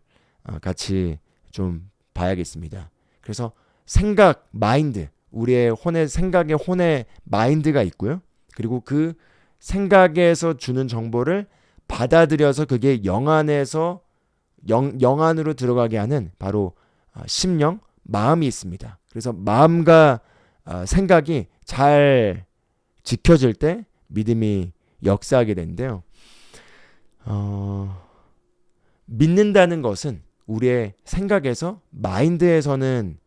같이 좀 봐야겠습니다. 그래서 생각, 마인드, 우리의 생각의 혼의 마인드가 있고요. 그리고 그 생각에서 주는 정보를 받아들여서 그게 영 안으로 들어가게 하는 바로 심령, 마음이 있습니다. 그래서 마음과 생각이 잘 지켜질 때 믿음이 역사하게 되는데요. 믿는다는 것은 우리의 생각에서 마인드에서는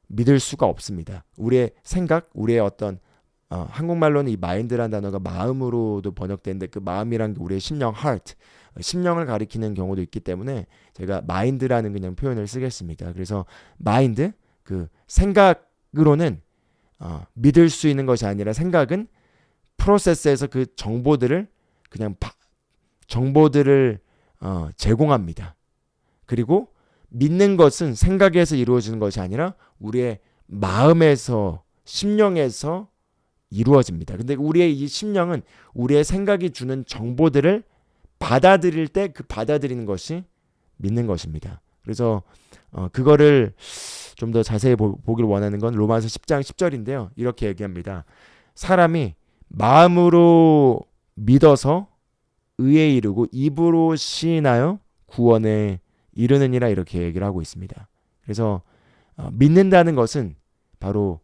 믿을 수가 없습니다. 우리의 생각, 우리의 어떤 한국말로는 이 마인드라는 단어가 마음으로도 번역되는데 그 마음이란 게 우리의 심령, heart, 심령을 가리키는 경우도 있기 때문에 제가 마인드라는 그냥 표현을 쓰겠습니다. 그래서 마인드, 그 생각으로는 믿을 수 있는 것이 아니라 생각은 프로세스에서 그 정보들을 제공합니다. 그리고 믿는 것은 생각에서 이루어지는 것이 아니라 우리의 마음에서 심령에서 이루어집니다. 근데 우리의 이 심령은 우리의 생각이 주는 정보들을 받아들일 때 그 받아들이는 것이 믿는 것입니다. 그래서 그거를 좀 더 자세히 보기를 원하는 건 로마서 10장 10절인데요. 이렇게 얘기합니다. 사람이 마음으로 믿어서 의에 이르고 입으로 시인하여 구원에 이르느니라 이렇게 얘기를 하고 있습니다. 그래서 믿는다는 것은 바로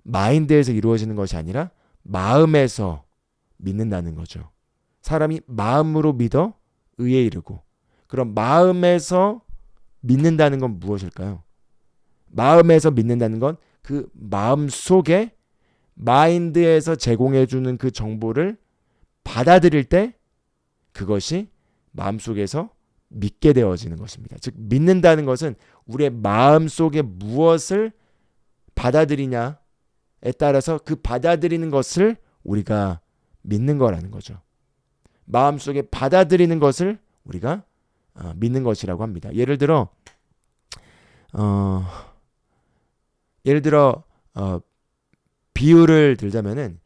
마인드에서 이루어지는 것이 아니라 마음에서 믿는다는 거죠. 사람이 마음으로 믿어 의에 이르고 그럼 마음에서 믿는다는 건 무엇일까요? 마음에서 믿는다는 건 그 마음 속에 마인드에서 제공해주는 그 정보를 받아들일 때 그것이 마음속에서 믿게 되어지는 것입니다. 즉 믿는다는 것은 우리의 마음속에 무엇을 받아들이냐에 따라서 그 받아들이는 것을 우리가 믿는 거라는 거죠. 마음속에 받아들이는 것을 우리가 믿는 것이라고 합니다. 예를 들어 비유를 들자면은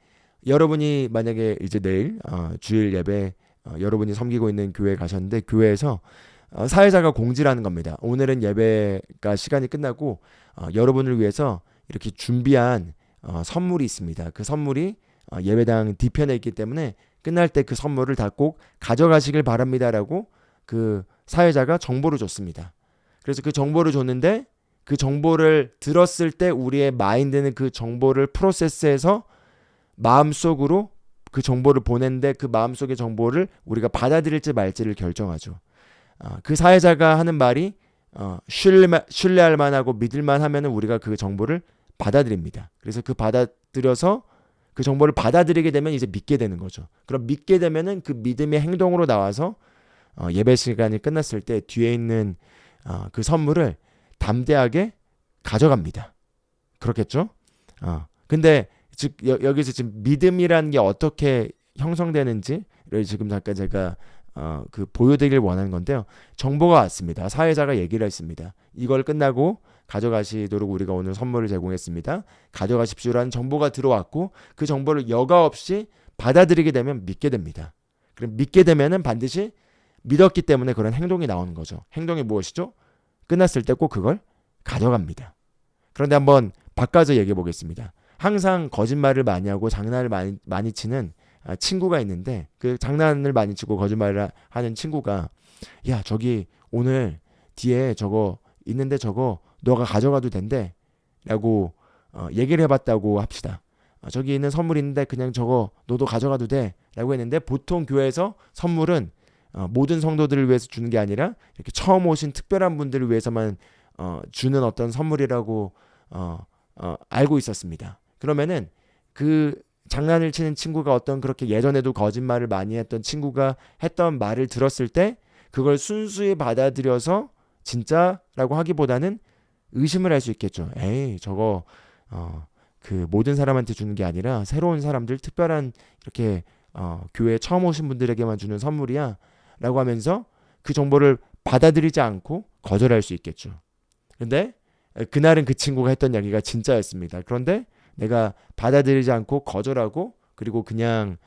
여러분이 만약에 이제 내일 주일 예배 여러분이 섬기고 있는 교회 가셨는데 교회에서 사회자가 공지를 하는 겁니다. 오늘은 예배가 시간이 끝나고 여러분을 위해서 이렇게 준비한 선물이 있습니다. 그 선물이 예배당 뒤편에 있기 때문에 끝날 때 그 선물을 다 꼭 가져가시길 바랍니다라고 그 사회자가 정보를 줬습니다. 그래서 그 정보를 줬는데 그 정보를 들었을 때 우리의 마인드는 그 정보를 프로세스해서 마음속으로 그 정보를 보낸데 그 마음속의 정보를 우리가 받아들일지 말지를 결정하죠. 그 사회자가 하는 말이 신뢰할 만하고 믿을만 하면은 우리가 그 정보를 받아들입니다. 그래서 그 받아들여서 그 정보를 받아들이게 되면 이제 믿게 되는 거죠. 그럼 믿게 되면은 그 믿음의 행동으로 나와서 예배 시간이 끝났을 때 뒤에 있는 그 선물을 담대하게 가져갑니다. 그렇겠죠? 근데 즉 여기서 지금 믿음이라는 게 어떻게 형성되는지를 지금 잠깐 제가 그 보여드리길 원하는 건데요. 정보가 왔습니다. 사회자가 얘기를 했습니다. 이걸 끝나고 가져가시도록 우리가 오늘 선물을 제공했습니다. 가져가십시오라는 정보가 들어왔고 그 정보를 여과 없이 받아들이게 되면 믿게 됩니다. 그럼 믿게 되면은 반드시 믿었기 때문에 그런 행동이 나오는 거죠. 행동이 무엇이죠? 끝났을 때 꼭 그걸 가져갑니다. 그런데 한번 바꿔서 얘기해 보겠습니다. 항상 거짓말을 많이 하고 장난을 많이 치는 친구가 있는데 그 장난을 많이 치고 거짓말을 하는 친구가 야 저기 오늘 뒤에 저거 있는데 저거 너가 가져가도 된대 라고 얘기를 해봤다고 합시다. 저기 있는 선물 있는데 그냥 저거 너도 가져가도 돼 라고 했는데 보통 교회에서 선물은 모든 성도들을 위해서 주는 게 아니라 이렇게 처음 오신 특별한 분들을 위해서만 주는 어떤 선물이라고 알고 있었습니다. 그러면은 그 장난을 치는 친구가 어떤 그렇게 예전에도 거짓말을 많이 했던 친구가 했던 말을 들었을 때 그걸 순수히 받아들여서 진짜라고 하기보다는 의심을 할 수 있겠죠. 에이 저거 그 모든 사람한테 주는 게 아니라 새로운 사람들 특별한 이렇게 교회에 처음 오신 분들에게만 주는 선물이야 라고 하면서 그 정보를 받아들이지 않고 거절할 수 있겠죠. 근데 그날은 그 친구가 했던 이야기가 진짜였습니다. 그런데 내가 받아들이지 않고 거절하고 그리고 그냥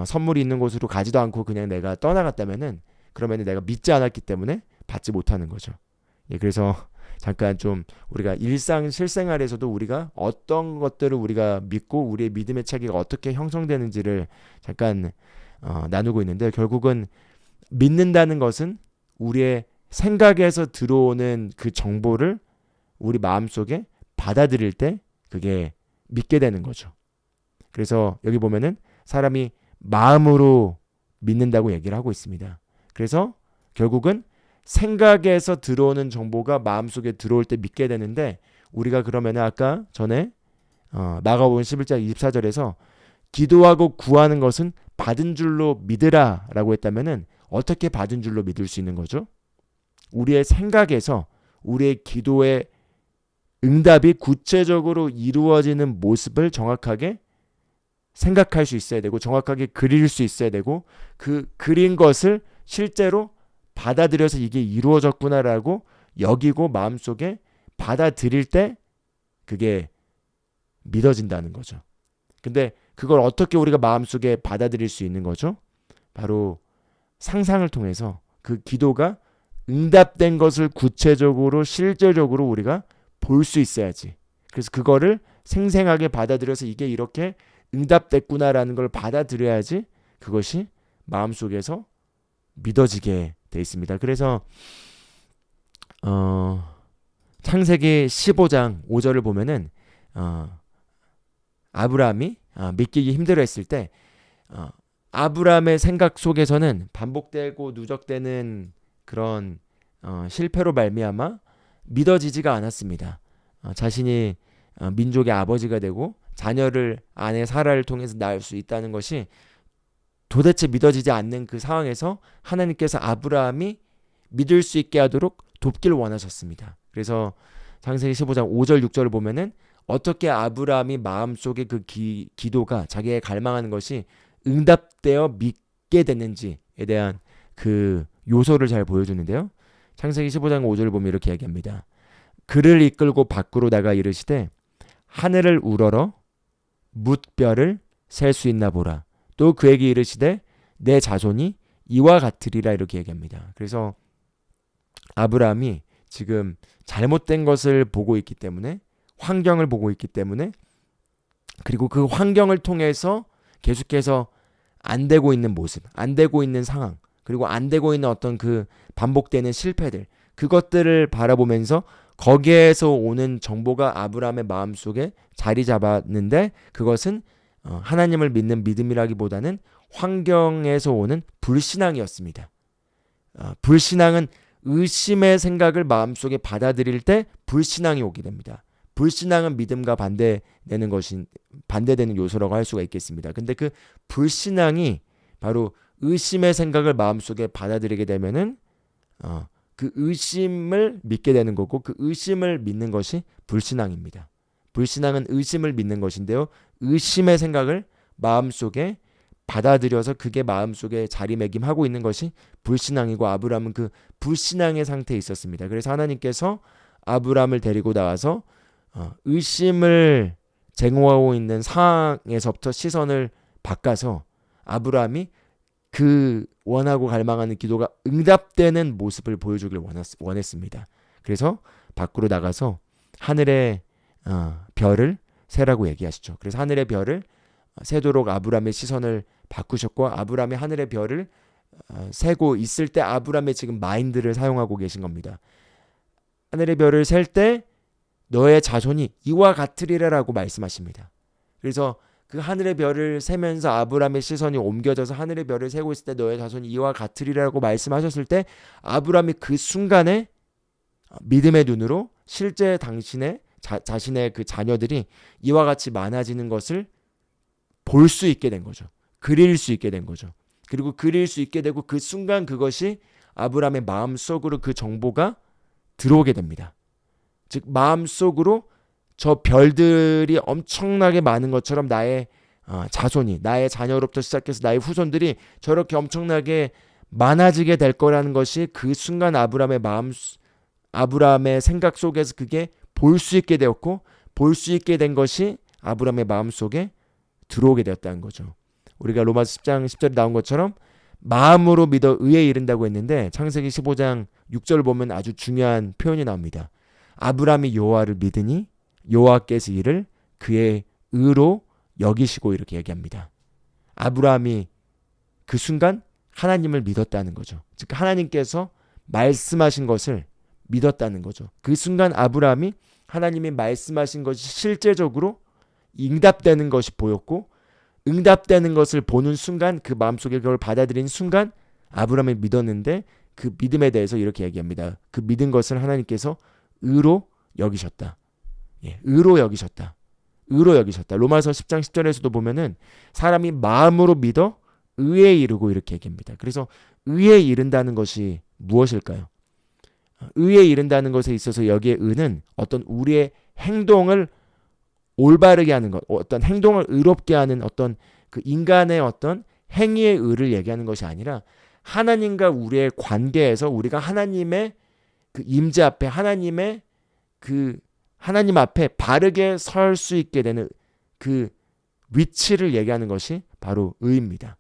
선물이 있는 곳으로 가지도 않고 그냥 내가 떠나갔다면은 그러면은 내가 믿지 않았기 때문에 받지 못하는 거죠. 예, 그래서 잠깐 좀 우리가 실생활에서도 우리가 어떤 것들을 우리가 믿고 우리의 믿음의 체계가 어떻게 형성되는지를 잠깐 나누고 있는데 결국은 믿는다는 것은 우리의 생각에서 들어오는 그 정보를 우리 마음속에 받아들일 때 그게 믿게 되는 거죠. 그래서 여기 보면은 사람이 마음으로 믿는다고 얘기를 하고 있습니다. 그래서 결국은 생각에서 들어오는 정보가 마음속에 들어올 때 믿게 되는데 우리가 그러면은 아까 전에 마가복음 11장 24절에서 기도하고 구하는 것은 받은 줄로 믿으라 라고 했다면은 어떻게 받은 줄로 믿을 수 있는 거죠? 우리의 생각에서 우리의 기도의 응답이 구체적으로 이루어지는 모습을 정확하게 생각할 수 있어야 되고 정확하게 그릴 수 있어야 되고 그 그린 것을 실제로 받아들여서 이게 이루어졌구나라고 여기고 마음속에 받아들일 때 그게 믿어진다는 거죠. 근데 그걸 어떻게 우리가 마음속에 받아들일 수 있는 거죠? 바로 상상을 통해서 그 기도가 응답된 것을 구체적으로 실제적으로 우리가 볼 수 있어야지. 그래서 그거를 생생하게 받아들여서 이게 이렇게 응답됐구나라는 걸 받아들여야지 그것이 마음속에서 믿어지게 돼 있습니다. 그래서 창세기 15장 5절을 보면은 아브라함이 믿기 힘들어했을 때 아브라함의 생각 속에서는 반복되고 누적되는 그런 실패로 말미암아 믿어지지가 않았습니다. 자신이 민족의 아버지가 되고 자녀를 아내 사라를 통해서 낳을 수 있다는 것이 도대체 믿어지지 않는 그 상황에서 하나님께서 아브라함이 믿을 수 있게 하도록 돕기를 원하셨습니다. 그래서 창세기 15장 5절 6절을 보면은 어떻게 아브라함이 마음속에 그 기도가 자기의 갈망하는 것이 응답되어 믿게 됐는지에 대한 그 요소를 잘 보여주는데요. 창세기 15장 5절을 보면 이렇게 얘기합니다. 그를 이끌고 밖으로 나가 이르시되 하늘을 우러러 뭇별을 셀 수 있나 보라. 또 그에게 이르시되 내 자손이 이와 같으리라 이렇게 얘기합니다. 그래서 아브라함이 지금 잘못된 것을 보고 있기 때문에 환경을 보고 있기 때문에 그리고 그 환경을 통해서 계속해서 안 되고 있는 모습, 안 되고 있는 상황, 그리고 안 되고 있는 어떤 그 반복되는 실패들, 그것들을 바라보면서 거기에서 오는 정보가 아브라함의 마음속에 자리 잡았는데 그것은 하나님을 믿는 믿음이라기보다는 환경에서 오는 불신앙이었습니다. 불신앙은 의심의 생각을 마음속에 받아들일 때 불신앙이 오게 됩니다. 불신앙은 믿음과 반대되는 요소라고 할 수가 있겠습니다. 근데 그 불신앙이 바로 의심의 생각을 마음속에 받아들이게 되면은 그 의심을 믿게 되는 거고 그 의심을 믿는 것이 불신앙입니다. 불신앙은 의심을 믿는 것인데요. 의심의 생각을 마음속에 받아들여서 그게 마음속에 자리매김하고 있는 것이 불신앙이고 아브라함은 그 불신앙의 상태에 있었습니다. 그래서 하나님께서 아브라함을 데리고 나와서 의심을 제공하고 있는 상황에서부터 시선을 바꿔서 아브라함이 그 원하고 갈망하는 기도가 응답되는 모습을 보여주길 원했습니다. 그래서 밖으로 나가서 하늘의 별을 세라고 얘기하시죠. 그래서 하늘의 별을 세도록 아브라함의 시선을 바꾸셨고 아브라함이 하늘의 별을 세고 있을 때 아브라함의 지금 마인드를 사용하고 계신 겁니다. 하늘의 별을 셀 때 너의 자손이 이와 같으리라라고 말씀하십니다. 그래서 그 하늘의 별을 세면서 아브라함의 시선이 옮겨져서 하늘의 별을 세고 있을 때 너의 자손이 이와 같으리라고 말씀하셨을 때 아브라함이 그 순간에 믿음의 눈으로 실제 당신의 자신의 그 자녀들이 이와 같이 많아지는 것을 볼 수 있게 된 거죠. 그릴 수 있게 된 거죠. 그리고 그릴 수 있게 되고 그 순간 그것이 아브라함의 마음속으로 그 정보가 들어오게 됩니다. 즉 마음속으로 저 별들이 엄청나게 많은 것처럼 나의 자손이 나의 자녀로부터 시작해서 나의 후손들이 저렇게 엄청나게 많아지게 될 거라는 것이 그 순간 아브라함의 생각 속에서 그게 볼 수 있게 되었고 볼 수 있게 된 것이 아브라함의 마음속에 들어오게 되었다는 거죠. 우리가 로마서 10장 10절에 나온 것처럼 마음으로 믿어 의에 이른다고 했는데 창세기 15장 6절을 보면 아주 중요한 표현이 나옵니다. 아브라함이 여호와를 믿으니 여호와께서 이를 그의 의로 여기시고 이렇게 얘기합니다. 아브라함이 그 순간 하나님을 믿었다는 거죠. 즉 하나님께서 말씀하신 것을 믿었다는 거죠. 그 순간 아브라함이 하나님이 말씀하신 것이 실제적으로 응답되는 것이 보였고 응답되는 것을 보는 순간 그 마음속에 그걸 받아들인 순간 아브라함이 믿었는데 그 믿음에 대해서 이렇게 얘기합니다. 그 믿은 것을 하나님께서 의로 여기셨다. 의로 여기셨다. 의로 여기셨다. 로마서 10장 10절에서도 보면은 사람이 마음으로 믿어 의에 이르고 이렇게 얘기합니다. 그래서 의에 이른다는 것이 무엇일까요? 의에 이른다는 것에 있어서 여기에 의는 어떤 우리의 행동을 올바르게 하는 것, 어떤 행동을 의롭게 하는 어떤 그 인간의 어떤 행위의 의를 얘기하는 것이 아니라 하나님과 우리의 관계에서 우리가 하나님의 그 임재 앞에 하나님 앞에 바르게 설 수 있게 되는 그 위치를 얘기하는 것이 바로 의입니다.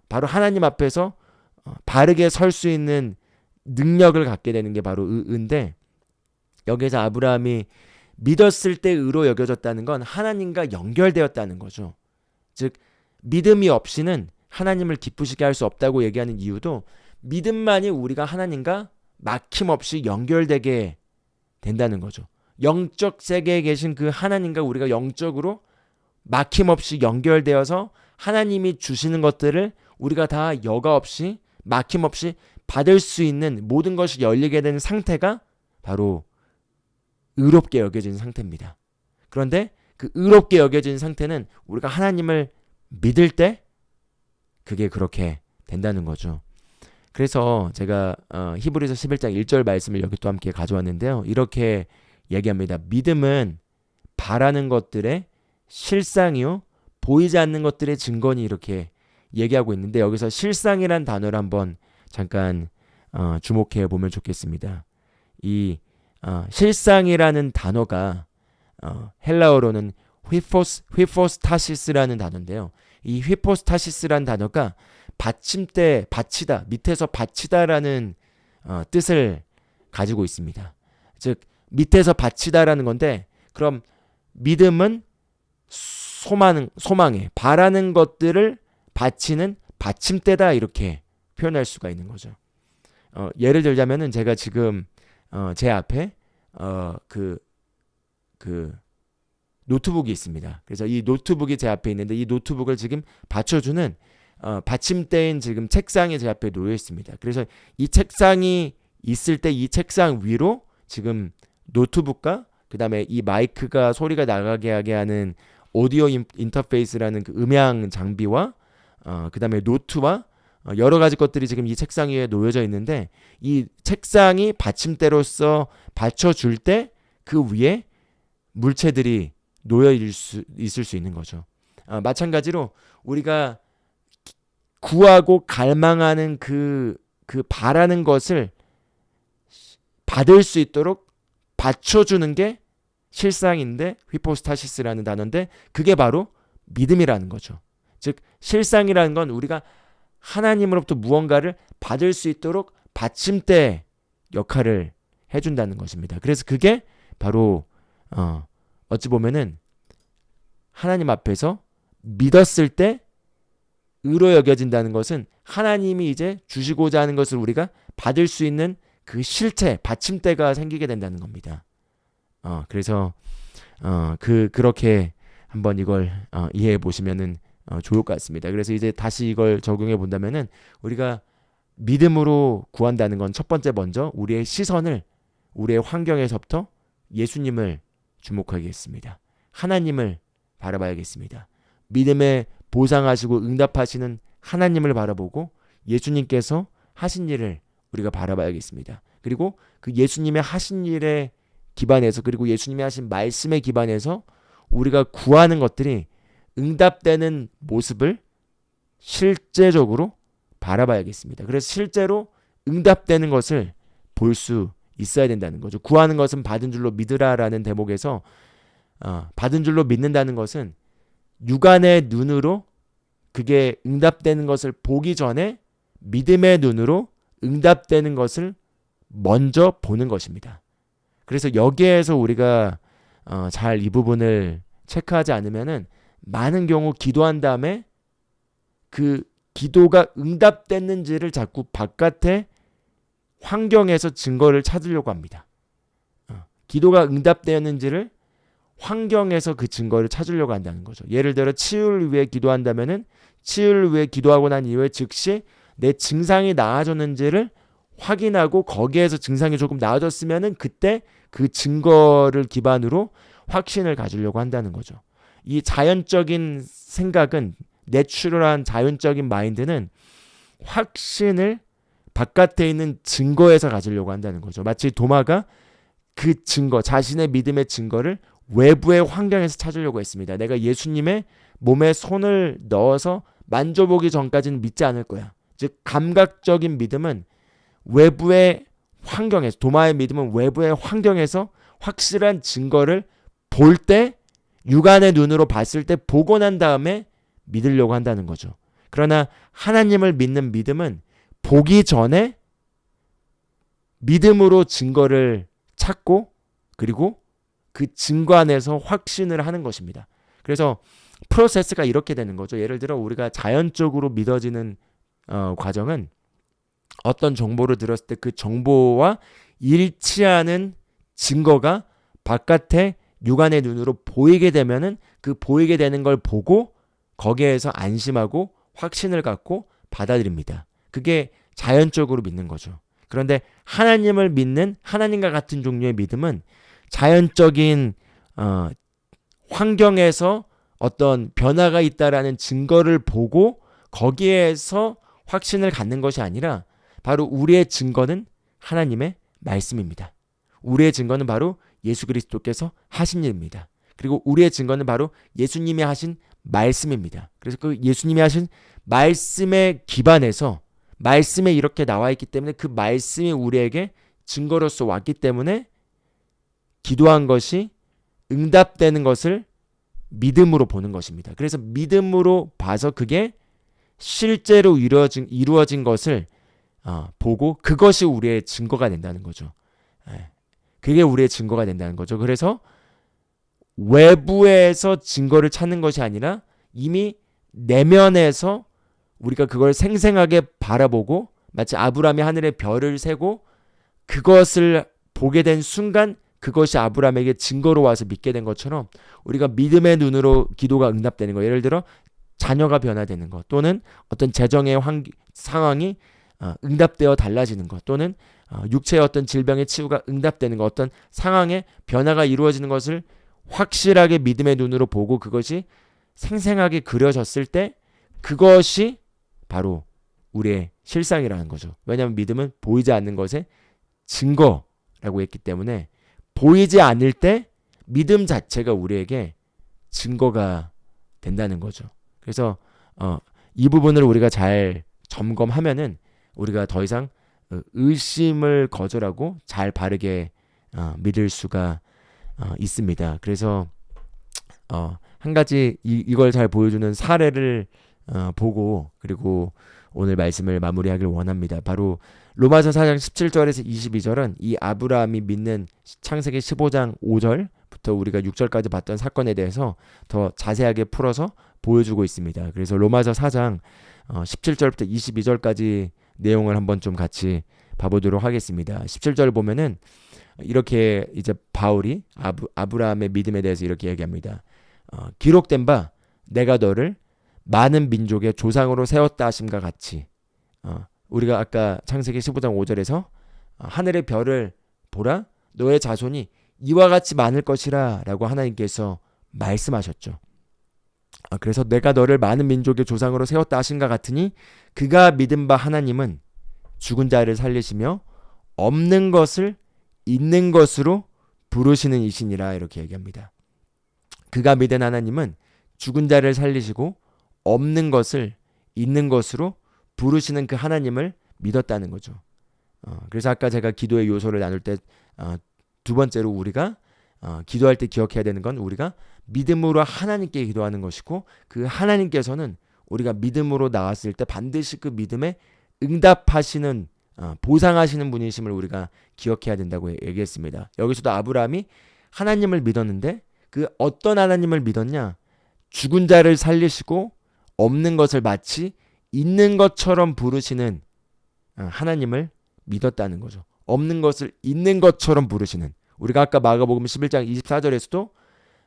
바로 하나님 앞에서 바르게 설 수 있는 능력을 갖게 되는 게 바로 의인데 여기서 아브라함이 믿었을 때 의로 여겨졌다는 건 하나님과 연결되었다는 거죠. 즉 믿음이 없이는 하나님을 기쁘시게 할 수 없다고 얘기하는 이유도 믿음만이 우리가 하나님과 막힘없이 연결되게 된다는 거죠. 영적 세계에 계신 그 하나님과 우리가 영적으로 막힘없이 연결되어서 하나님이 주시는 것들을 우리가 다 여과 없이 막힘없이 받을 수 있는 모든 것이 열리게 되는 상태가 바로 의롭게 여겨진 상태입니다. 그런데 그 의롭게 여겨진 상태는 우리가 하나님을 믿을 때 그게 그렇게 된다는 거죠. 그래서 제가 히브리서 11장 1절 말씀을 여기 또 함께 가져왔는데요. 이렇게 얘기합니다. 믿음은 바라는 것들의 실상이요 보이지 않는 것들의 증거니 이렇게 얘기하고 있는데 여기서 실상이란 단어를 한번 잠깐 주목해 보면 좋겠습니다. 이 실상이라는 단어가 헬라어로는 휘포스타시스라는 단어인데요. 이 휘포스타시스라는 단어가 받침대, 받치다, 밑에서 받치다라는 뜻을 가지고 있습니다. 즉 밑에서 받치다라는 건데, 그럼 믿음은 소망에 바라는 것들을 받치는 받침대다, 이렇게 표현할 수가 있는 거죠. 예를 들자면은 제가 지금 제 앞에 그 노트북이 있습니다. 그래서 이 노트북이 제 앞에 있는데, 이 노트북을 지금 받쳐주는 받침대인 지금 책상이 제 앞에 놓여 있습니다. 그래서 이 책상이 있을 때 이 책상 위로 지금 노트북과 그 다음에 이 마이크가 소리가 나가게 하게 하는 오디오 인터페이스라는 그 음향 장비와 그 다음에 노트와 여러 가지 것들이 지금 이 책상 위에 놓여져 있는데, 이 책상이 받침대로서 받쳐줄 때 그 위에 물체들이 놓여 있을 수 있는 거죠. 마찬가지로 우리가 구하고 갈망하는 그 바라는 것을 받을 수 있도록 받쳐주는 게 실상인데, 휘포스타시스라는 단어인데, 그게 바로 믿음이라는 거죠. 즉 실상이라는 건 우리가 하나님으로부터 무언가를 받을 수 있도록 받침대 역할을 해준다는 것입니다. 그래서 그게 바로 어찌 보면은 하나님 앞에서 믿었을 때 의로 여겨진다는 것은 하나님이 이제 주시고자 하는 것을 우리가 받을 수 있는 그 실체, 받침대가 생기게 된다는 겁니다. 그래서 그렇게 한번 이걸 이해해 보시면은 좋을 것 같습니다. 그래서 이제 다시 이걸 적용해 본다면은, 우리가 믿음으로 구한다는 건 첫 번째 먼저 우리의 시선을 우리의 환경에서부터 예수님을 주목하겠습니다. 하나님을 바라봐야겠습니다. 믿음에 보상하시고 응답하시는 하나님을 바라보고 예수님께서 하신 일을 우리가 바라봐야겠습니다. 그리고 그 예수님의 하신 일에 기반해서, 그리고 예수님이 하신 말씀에 기반해서 우리가 구하는 것들이 응답되는 모습을 실제적으로 바라봐야겠습니다. 그래서 실제로 응답되는 것을 볼 수 있어야 된다는 거죠. 구하는 것은 받은 줄로 믿으라라는 대목에서 받은 줄로 믿는다는 것은 육안의 눈으로 그게 응답되는 것을 보기 전에 믿음의 눈으로 응답되는 것을 먼저 보는 것입니다. 그래서 여기에서 우리가 잘 이 부분을 체크하지 않으면은 많은 경우 기도한 다음에 그 기도가 응답됐는지를 자꾸 바깥의 환경에서 증거를 찾으려고 합니다. 기도가 응답되었는지를 환경에서 그 증거를 찾으려고 한다는 거죠. 예를 들어 치유를 위해 기도한다면은 치유를 위해 기도하고 난 이후에 즉시 내 증상이 나아졌는지를 확인하고 거기에서 증상이 조금 나아졌으면은 그때 그 증거를 기반으로 확신을 가지려고 한다는 거죠. 이 자연적인 생각은, 내추럴한 자연적인 마인드는 확신을 바깥에 있는 증거에서 가지려고 한다는 거죠. 마치 도마가 그 증거, 자신의 믿음의 증거를 외부의 환경에서 찾으려고 했습니다. 내가 예수님의 몸에 손을 넣어서 만져보기 전까지는 믿지 않을 거야. 즉 감각적인 믿음은 외부의 환경에서, 도마의 믿음은 외부의 환경에서 확실한 증거를 볼 때, 육안의 눈으로 봤을 때 보고 난 다음에 믿으려고 한다는 거죠. 그러나 하나님을 믿는 믿음은 보기 전에 믿음으로 증거를 찾고, 그리고 그 증거 안에서 확신을 하는 것입니다. 그래서 프로세스가 이렇게 되는 거죠. 예를 들어 우리가 자연적으로 믿어지는 과정은 어떤 정보를 들었을 때 그 정보와 일치하는 증거가 바깥에 육안의 눈으로 보이게 되면은 그 보이게 되는 걸 보고 거기에서 안심하고 확신을 갖고 받아들입니다. 그게 자연적으로 믿는 거죠. 그런데 하나님을 믿는, 하나님과 같은 종류의 믿음은 자연적인 환경에서 어떤 변화가 있다라는 증거를 보고 거기에서 확신을 갖는 것이 아니라, 바로 우리의 증거는 하나님의 말씀입니다. 우리의 증거는 바로 예수 그리스도께서 하신 일입니다. 그리고 우리의 증거는 바로 예수님이 하신 말씀입니다. 그래서 그 예수님이 하신 말씀에 기반해서, 말씀에 이렇게 나와 있기 때문에 그 말씀이 우리에게 증거로서 왔기 때문에 기도한 것이 응답되는 것을 믿음으로 보는 것입니다. 그래서 믿음으로 봐서 그게 실제로 이루어진 것을 보고 그것이 우리의 증거가 된다는 거죠. 그게 우리의 증거가 된다는 거죠. 그래서 외부에서 증거를 찾는 것이 아니라 이미 내면에서 우리가 그걸 생생하게 바라보고 마치 아브라함이 하늘의 별을 세고 그것을 보게 된 순간 그것이 아브라함에게 증거로 와서 믿게 된 것처럼 우리가 믿음의 눈으로 기도가 응답되는 거, 예를 들어 자녀가 변화되는 것, 또는 어떤 재정의 상황이 응답되어 달라지는 것, 또는 육체의 어떤 질병의 치유가 응답되는 것, 어떤 상황의 변화가 이루어지는 것을 확실하게 믿음의 눈으로 보고 그것이 생생하게 그려졌을 때 그것이 바로 우리의 실상이라는 거죠. 왜냐하면 믿음은 보이지 않는 것의 증거라고 했기 때문에 보이지 않을 때 믿음 자체가 우리에게 증거가 된다는 거죠. 그래서 이 부분을 우리가 잘 점검하면은 우리가 더 이상 의심을 거절하고 잘 바르게 믿을 수가 있습니다. 그래서 한 가지 이걸 잘 보여주는 사례를 보고 그리고 오늘 말씀을 마무리하길 원합니다. 바로 로마서 4장 17절에서 22절은 이 아브라함이 믿는 창세기 15장 5절부터 우리가 6절까지 봤던 사건에 대해서 더 자세하게 풀어서 보여주고 있습니다. 그래서 로마서 4장 17절부터 22절까지 내용을 한번 좀 같이 봐보도록 하겠습니다. 17절 보면은 이렇게 이제 바울이 아브라함의 믿음에 대해서 이렇게 얘기합니다. 기록된 바 내가 너를 많은 민족의 조상으로 세웠다 하심과 같이 우리가 아까 창세기 15장 5절에서 하늘의 별을 보라 너의 자손이 이와 같이 많을 것이라 라고 하나님께서 말씀하셨죠. 그래서 내가 너를 많은 민족의 조상으로 세웠다 하신가 같으니 그가 믿은 바 하나님은 죽은 자를 살리시며 없는 것을 있는 것으로 부르시는 이시니라 이렇게 얘기합니다. 그가 믿은 하나님은 죽은 자를 살리시고 없는 것을 있는 것으로 부르시는 그 하나님을 믿었다는 거죠. 그래서 아까 제가 기도의 요소를 나눌 때 두 번째로 우리가 기도할 때 기억해야 되는 건 우리가 믿음으로 하나님께 기도하는 것이고 그 하나님께서는 우리가 믿음으로 나왔을 때 반드시 그 믿음에 응답하시는 보상하시는 분이심을 우리가 기억해야 된다고 얘기했습니다. 여기서도 아브라함이 하나님을 믿었는데 그 어떤 하나님을 믿었냐? 죽은 자를 살리시고 없는 것을 마치 있는 것처럼 부르시는 하나님을 믿었다는 거죠. 없는 것을 있는 것처럼 부르시는 우리가 아까 마가복음 11장 24절에서도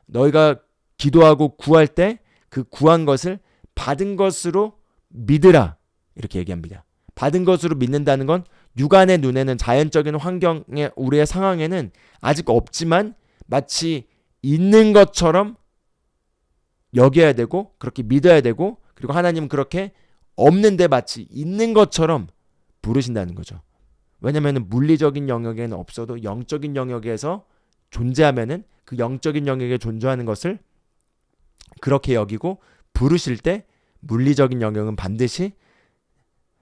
너희가 기도하고 구할 때 그 구한 것을 받은 것으로 믿으라 이렇게 얘기합니다. 받은 것으로 믿는다는 건 육안의 눈에는 자연적인 환경에 우리의 상황에는 아직 없지만 마치 있는 것처럼 여겨야 되고 그렇게 믿어야 되고 그리고 하나님은 그렇게 없는데 마치 있는 것처럼 부르신다는 거죠. 왜냐하면 물리적인 영역에는 없어도 영적인 영역에서 존재하면은 그 영적인 영역에 존재하는 것을 그렇게 여기고 부르실 때 물리적인 영역은 반드시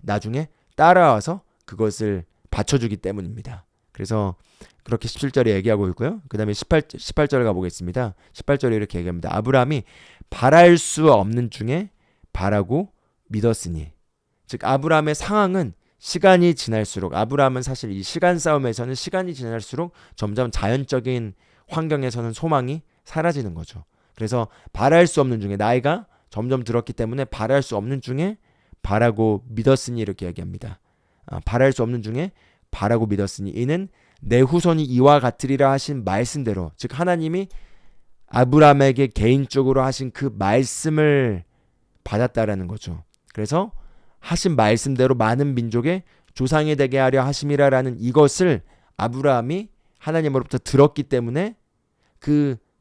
나중에 따라와서 그것을 받쳐주기 때문입니다. 그래서 그렇게 17절에 얘기하고 있고요. 그 다음에 18절 가보겠습니다. 18절에 이렇게 얘기합니다. 아브라함이 바랄 수 없는 중에 바라고 믿었으니 즉 아브라함의 상황은 시간이 지날수록 아브라함은 사실 이 시간 싸움에서는 시간이 지날수록 점점 자연적인 환경에서는 소망이 사라지는 거죠. 그래서 바랄 수 없는 중에 나이가 점점 들었기 때문에 바랄 수 없는 중에 바라고 믿었으니 이렇게 얘기합니다. 바랄 수 없는 중에 바라고 믿었으니 이는 내 후손이 이와 같으리라 하신 말씀대로 즉 하나님이 아브라함에게 개인적으로 하신 그 말씀을 받았다라는 거죠. 그래서 하신 말씀대로 많은 민족의 조상이 되게 하려 하심이라라는 이것을 아브라함이 하나님으로부터 들었기 때문에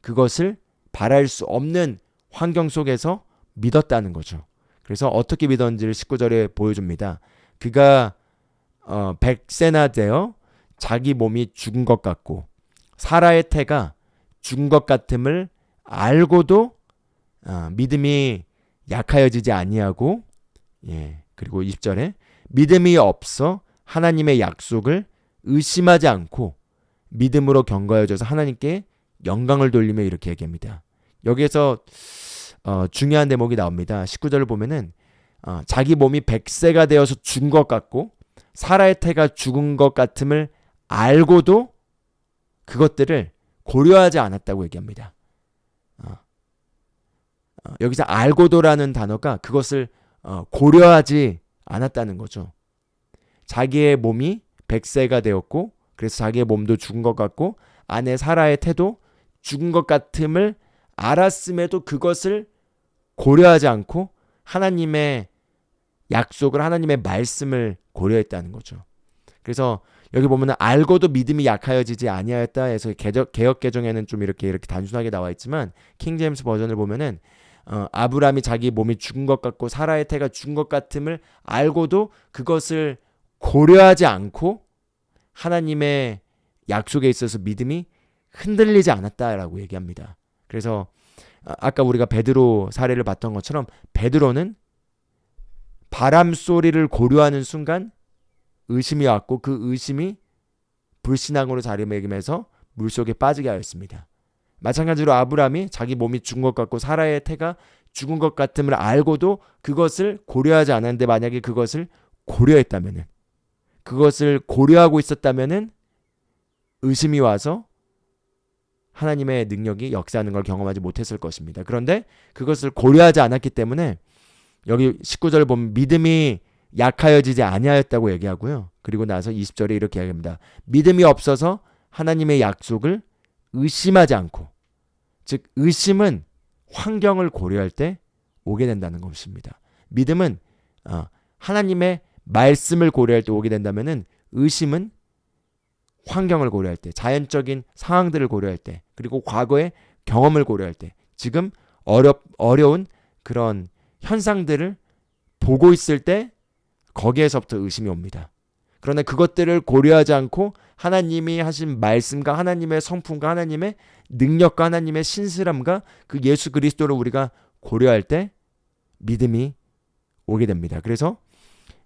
그것을 바랄 수 없는 환경 속에서 믿었다는 거죠. 그래서 어떻게 믿었는지를 19절에 보여줍니다. 그가 100세나 되어 자기 몸이 죽은 것 같고 사라의 태가 죽은 것 같음을 알고도 믿음이 약하여지지 아니하고 그리고 20절에 믿음이 없어 하나님의 약속을 의심하지 않고 믿음으로 견고해져서 하나님께 영광을 돌리며 이렇게 얘기합니다. 여기에서 중요한 대목이 나옵니다. 19절을 보면은 자기 몸이 100세가 되어서 죽은 것 같고 사라의 태가 죽은 것 같음을 알고도 그것들을 고려하지 않았다고 얘기합니다. 여기서 알고도라는 단어가 그것을 고려하지 않았다는 거죠. 자기의 몸이 100세가 되었고 그래서 자기의 몸도 죽은 것 같고 아내 사라의 태도 죽은 것 같음을 알았음에도 그것을 고려하지 않고 하나님의 약속을 하나님의 말씀을 고려했다는 거죠. 그래서 여기 보면 알고도 믿음이 약하여지지 아니하였다 해서 개역 개정에는 좀 이렇게 단순하게 나와 있지만 킹제임스 버전을 보면은 아브라함이 자기 몸이 죽은 것 같고 사라의 태가 죽은 것 같음을 알고도 그것을 고려하지 않고 하나님의 약속에 있어서 믿음이 흔들리지 않았다라고 얘기합니다. 그래서 아까 우리가 베드로 사례를 봤던 것처럼 베드로는 바람 소리를 고려하는 순간 의심이 왔고 그 의심이 불신앙으로 자리매김해서 물속에 빠지게 하였습니다. 마찬가지로 아브라함이 자기 몸이 죽은 것 같고 사라의 태가 죽은 것 같음을 알고도 그것을 고려하지 않았는데 만약에 그것을 고려했다면은 그것을 고려하고 있었다면은 의심이 와서 하나님의 능력이 역사하는 걸 경험하지 못했을 것입니다. 그런데 그것을 고려하지 않았기 때문에 여기 19절을 보면 믿음이 약하여지지 아니하였다고 얘기하고요. 그리고 나서 20절에 이렇게 얘기합니다. 믿음이 없어서 하나님의 약속을 의심하지 않고, 즉 의심은 환경을 고려할 때 오게 된다는 것입니다. 믿음은 하나님의 말씀을 고려할 때 오게 된다면은 의심은 환경을 고려할 때, 자연적인 상황들을 고려할 때, 그리고 과거의 경험을 고려할 때, 지금 어려운 그런 현상들을 보고 있을 때 거기에서부터 의심이 옵니다. 그러나 그것들을 고려하지 않고 하나님이 하신 말씀과 하나님의 성품과 하나님의 능력과 하나님의 신실함과 그 예수 그리스도를 우리가 고려할 때 믿음이 오게 됩니다. 그래서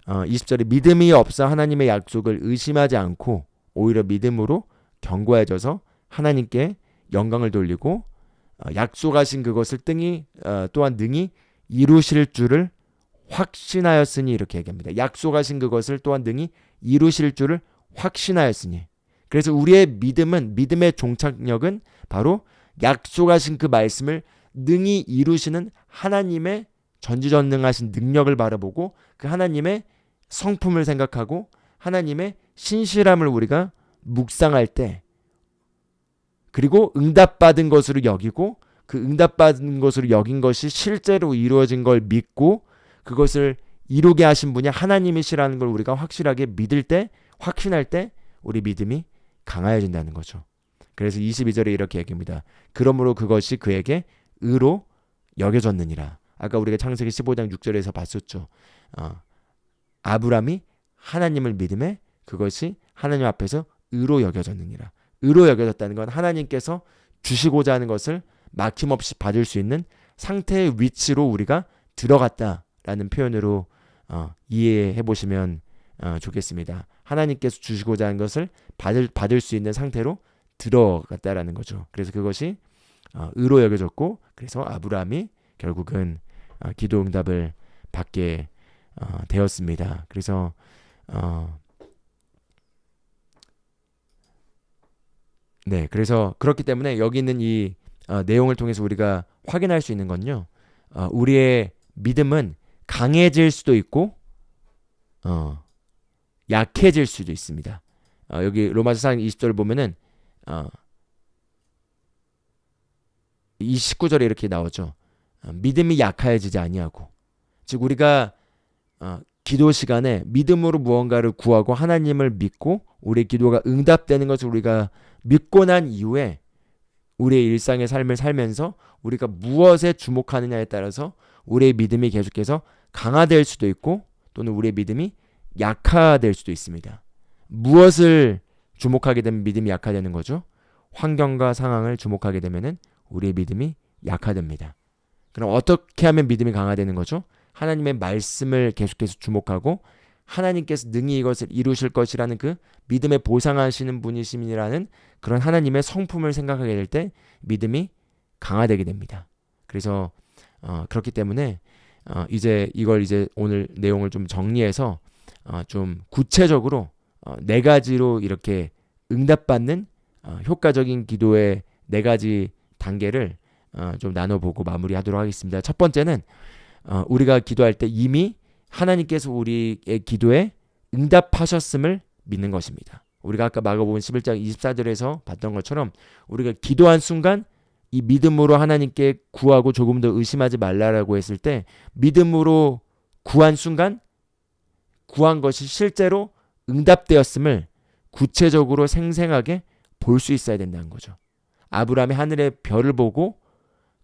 20절에 믿음이 없어 하나님의 약속을 의심하지 않고 오히려 믿음으로 견고해져서 하나님께 영광을 돌리고 약속하신 그것을 또한 능히 이루실 줄을 확신하였으니 이렇게 얘기합니다. 약속하신 그것을 또한 능히 이루실 줄을 확신하였으니. 그래서 우리의 믿음의 종착역은 바로 약속하신 그 말씀을 능히 이루시는 하나님의 전지전능하신 능력을 바라보고 그 하나님의 성품을 생각하고 하나님의 신실함을 우리가 묵상할 때, 그리고 응답받은 것으로 여기고 그 응답받은 것으로 여긴 것이 실제로 이루어진 걸 믿고 그것을 이루게 하신 분이 하나님이시라는 걸 우리가 확실하게 믿을 때, 확신할 때 우리 믿음이 강하여진다는 거죠. 그래서 22절에 이렇게 얘기합니다. 그러므로 그것이 그에게 의로 여겨졌느니라. 아까 우리가 창세기 15장 6절에서 봤었죠. 아브람이 하나님을 믿음에 그것이 하나님 앞에서 의로 여겨졌느니라. 의로 여겨졌다는 건 하나님께서 주시고자 하는 것을 막힘없이 받을 수 있는 상태의 위치로 우리가 들어갔다라는 표현으로 이해해 보시면 좋겠습니다. 하나님께서 주시고자 하는 것을 받을 수 있는 상태로 들어갔다라는 거죠. 그래서 그것이 의로 여겨졌고, 그래서 아브라함이 결국은 기도 응답을 받게 되었습니다. 그래서 그래서 그렇기 때문에 여기 있는 이 내용을 통해서 우리가 확인할 수 있는 건요, 우리의 믿음은 강해질 수도 있고 약해질 수도 있습니다. 여기 로마서 4장 20절을 보면은 이 19절에 이렇게 나오죠. 믿음이 약해지지 아니하고, 즉 우리가 기도 시간에 믿음으로 무언가를 구하고 하나님을 믿고 우리의 기도가 응답되는 것을 우리가 믿고 난 이후에 우리의 일상의 삶을 살면서 우리가 무엇에 주목하느냐에 따라서 우리의 믿음이 계속해서 강화될 수도 있고 또는 우리의 믿음이 약화될 수도 있습니다. 무엇을 주목하게 되면 믿음이 약화되는 거죠? 환경과 상황을 주목하게 되면은 우리의 믿음이 약화됩니다. 그럼 어떻게 하면 믿음이 강화되는 거죠? 하나님의 말씀을 계속해서 주목하고 하나님께서 능히 이것을 이루실 것이라는 그 믿음에 보상하시는 분이심이라는 그런 하나님의 성품을 생각하게 될 때 믿음이 강화되게 됩니다. 그래서 그렇기 때문에 이제 이걸 이제 오늘 내용을 좀 정리해서 좀 구체적으로 네 가지로 이렇게 응답받는 효과적인 기도의 네 가지 단계를 좀 나눠보고 마무리하도록 하겠습니다. 첫 번째는 우리가 기도할 때 이미 하나님께서 우리의 기도에 응답하셨음을 믿는 것입니다. 우리가 아까 마가복음 11장 24절에서 봤던 것처럼 우리가 기도한 순간 이 믿음으로 하나님께 구하고 조금 더 의심하지 말라라고 했을 때 믿음으로 구한 순간 구한 것이 실제로 응답되었음을 구체적으로 생생하게 볼 수 있어야 된다는 거죠. 아브라함이 하늘의 별을 보고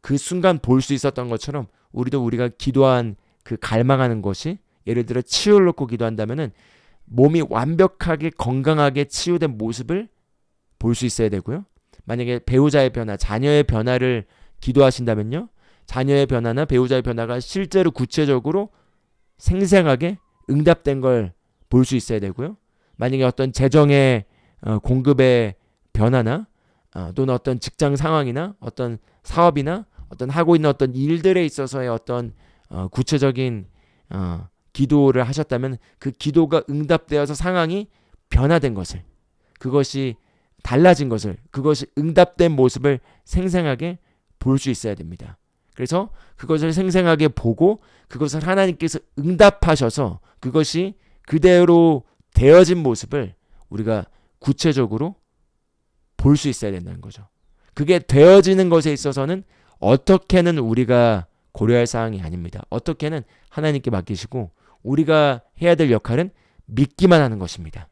그 순간 볼 수 있었던 것처럼 우리도 우리가 기도한 그 갈망하는 것이 예를 들어 치유를 놓고 기도한다면은 몸이 완벽하게 건강하게 치유된 모습을 볼 수 있어야 되고요. 만약에 배우자의 변화, 자녀의 변화를 기도하신다면요. 자녀의 변화나 배우자의 변화가 실제로 구체적으로 생생하게 응답된 걸 볼 수 있어야 되고요. 만약에 어떤 재정의 공급의 변화나 또는 어떤 직장 상황이나 어떤 사업이나 어떤 하고 있는 어떤 일들에 있어서의 어떤 구체적인 기도를 하셨다면 그 기도가 응답되어서 상황이 변화된 것을, 그것이 달라진 것을, 그것이 응답된 모습을 생생하게 볼 수 있어야 됩니다. 그래서 그것을 생생하게 보고 그것을 하나님께서 응답하셔서 그것이 그대로 되어진 모습을 우리가 구체적으로 볼 수 있어야 된다는 거죠. 그게 되어지는 것에 있어서는 어떻게는 우리가 고려할 사항이 아닙니다. 어떻게는 하나님께 맡기시고 우리가 해야 될 역할은 믿기만 하는 것입니다.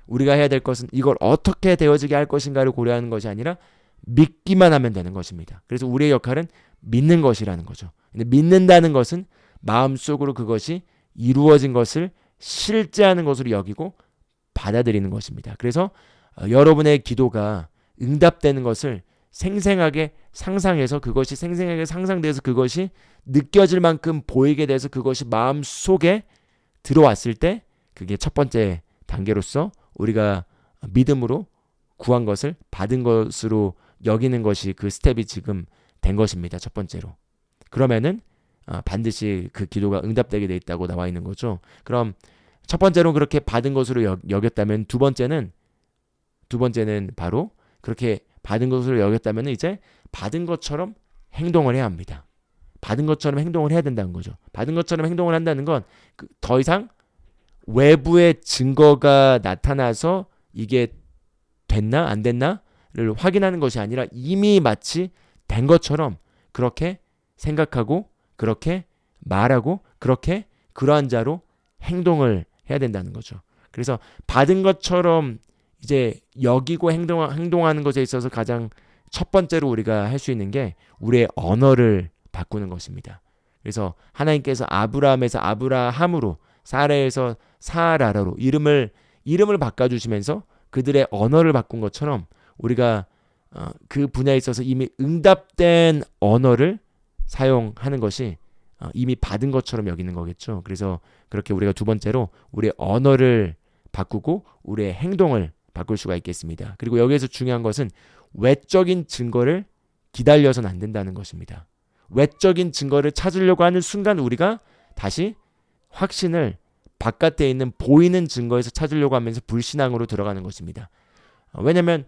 우리가 해야 될 것은 이걸 어떻게 되어지게 할 것인가를 고려하는 것이 아니라 믿기만 하면 되는 것입니다. 그래서 우리의 역할은 믿는 것이라는 거죠. 근데 믿는다는 것은 마음속으로 그것이 이루어진 것을 실제하는 것으로 여기고 받아들이는 것입니다. 그래서 여러분의 기도가 응답되는 것을 생생하게 상상해서 그것이 생생하게 상상돼서 그것이 느껴질 만큼 보이게 돼서 그것이 마음속에 들어왔을 때 그게 첫 번째 단계로서 우리가 믿음으로 구한 것을 받은 것으로 여기는 것이 그 스텝이 지금 된 것입니다. 첫 번째로. 그러면은 반드시 그 기도가 응답되게 돼 있다고 나와 있는 거죠. 그럼 첫 번째로 그렇게 받은 것으로 여겼다면 두 번째는 바로 그렇게 받은 것으로 여겼다면 이제 받은 것처럼 행동을 해야 합니다. 받은 것처럼 행동을 해야 된다는 거죠. 받은 것처럼 행동을 한다는 건 더 이상 외부의 증거가 나타나서 이게 됐나 안 됐나를 확인하는 것이 아니라 이미 마치 된 것처럼 그렇게 생각하고 그렇게 말하고 그렇게 그러한 자로 행동을 해야 된다는 거죠. 그래서 받은 것처럼 이제 여기고 행동하는 것에 있어서 가장 첫 번째로 우리가 할 수 있는 게 우리의 언어를 바꾸는 것입니다. 그래서 하나님께서 아브라함에서 아브라함으로 사라에서 사라로 이름을 바꿔주시면서 그들의 언어를 바꾼 것처럼 우리가 그 분야에 있어서 이미 응답된 언어를 사용하는 것이 이미 받은 것처럼 여기는 거겠죠. 그래서 그렇게 우리가 두 번째로 우리의 언어를 바꾸고 우리의 행동을 바꿀 수가 있겠습니다. 그리고 여기에서 중요한 것은 외적인 증거를 기다려서는 안 된다는 것입니다. 외적인 증거를 찾으려고 하는 순간 우리가 다시 확신을 바깥에 있는 보이는 증거에서 찾으려고 하면서 불신앙으로 들어가는 것입니다. 왜냐하면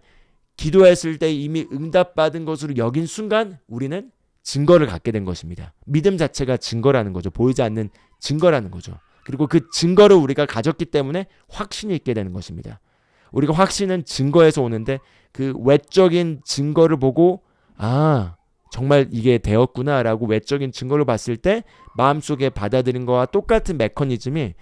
기도했을 때 이미 응답받은 것으로 여긴 순간 우리는 증거를 갖게 된 것입니다. 믿음 자체가 증거라는 거죠. 보이지 않는 증거라는 거죠. 그리고 그 증거를 우리가 가졌기 때문에 확신이 있게 되는 것입니다. 우리가 확신은 증거에서 오는데 그 외적인 증거를 보고 정말 이게 되었구나라고 외적인 증거를 봤을 때 마음속에 받아들인 거와 똑같은 메커니즘이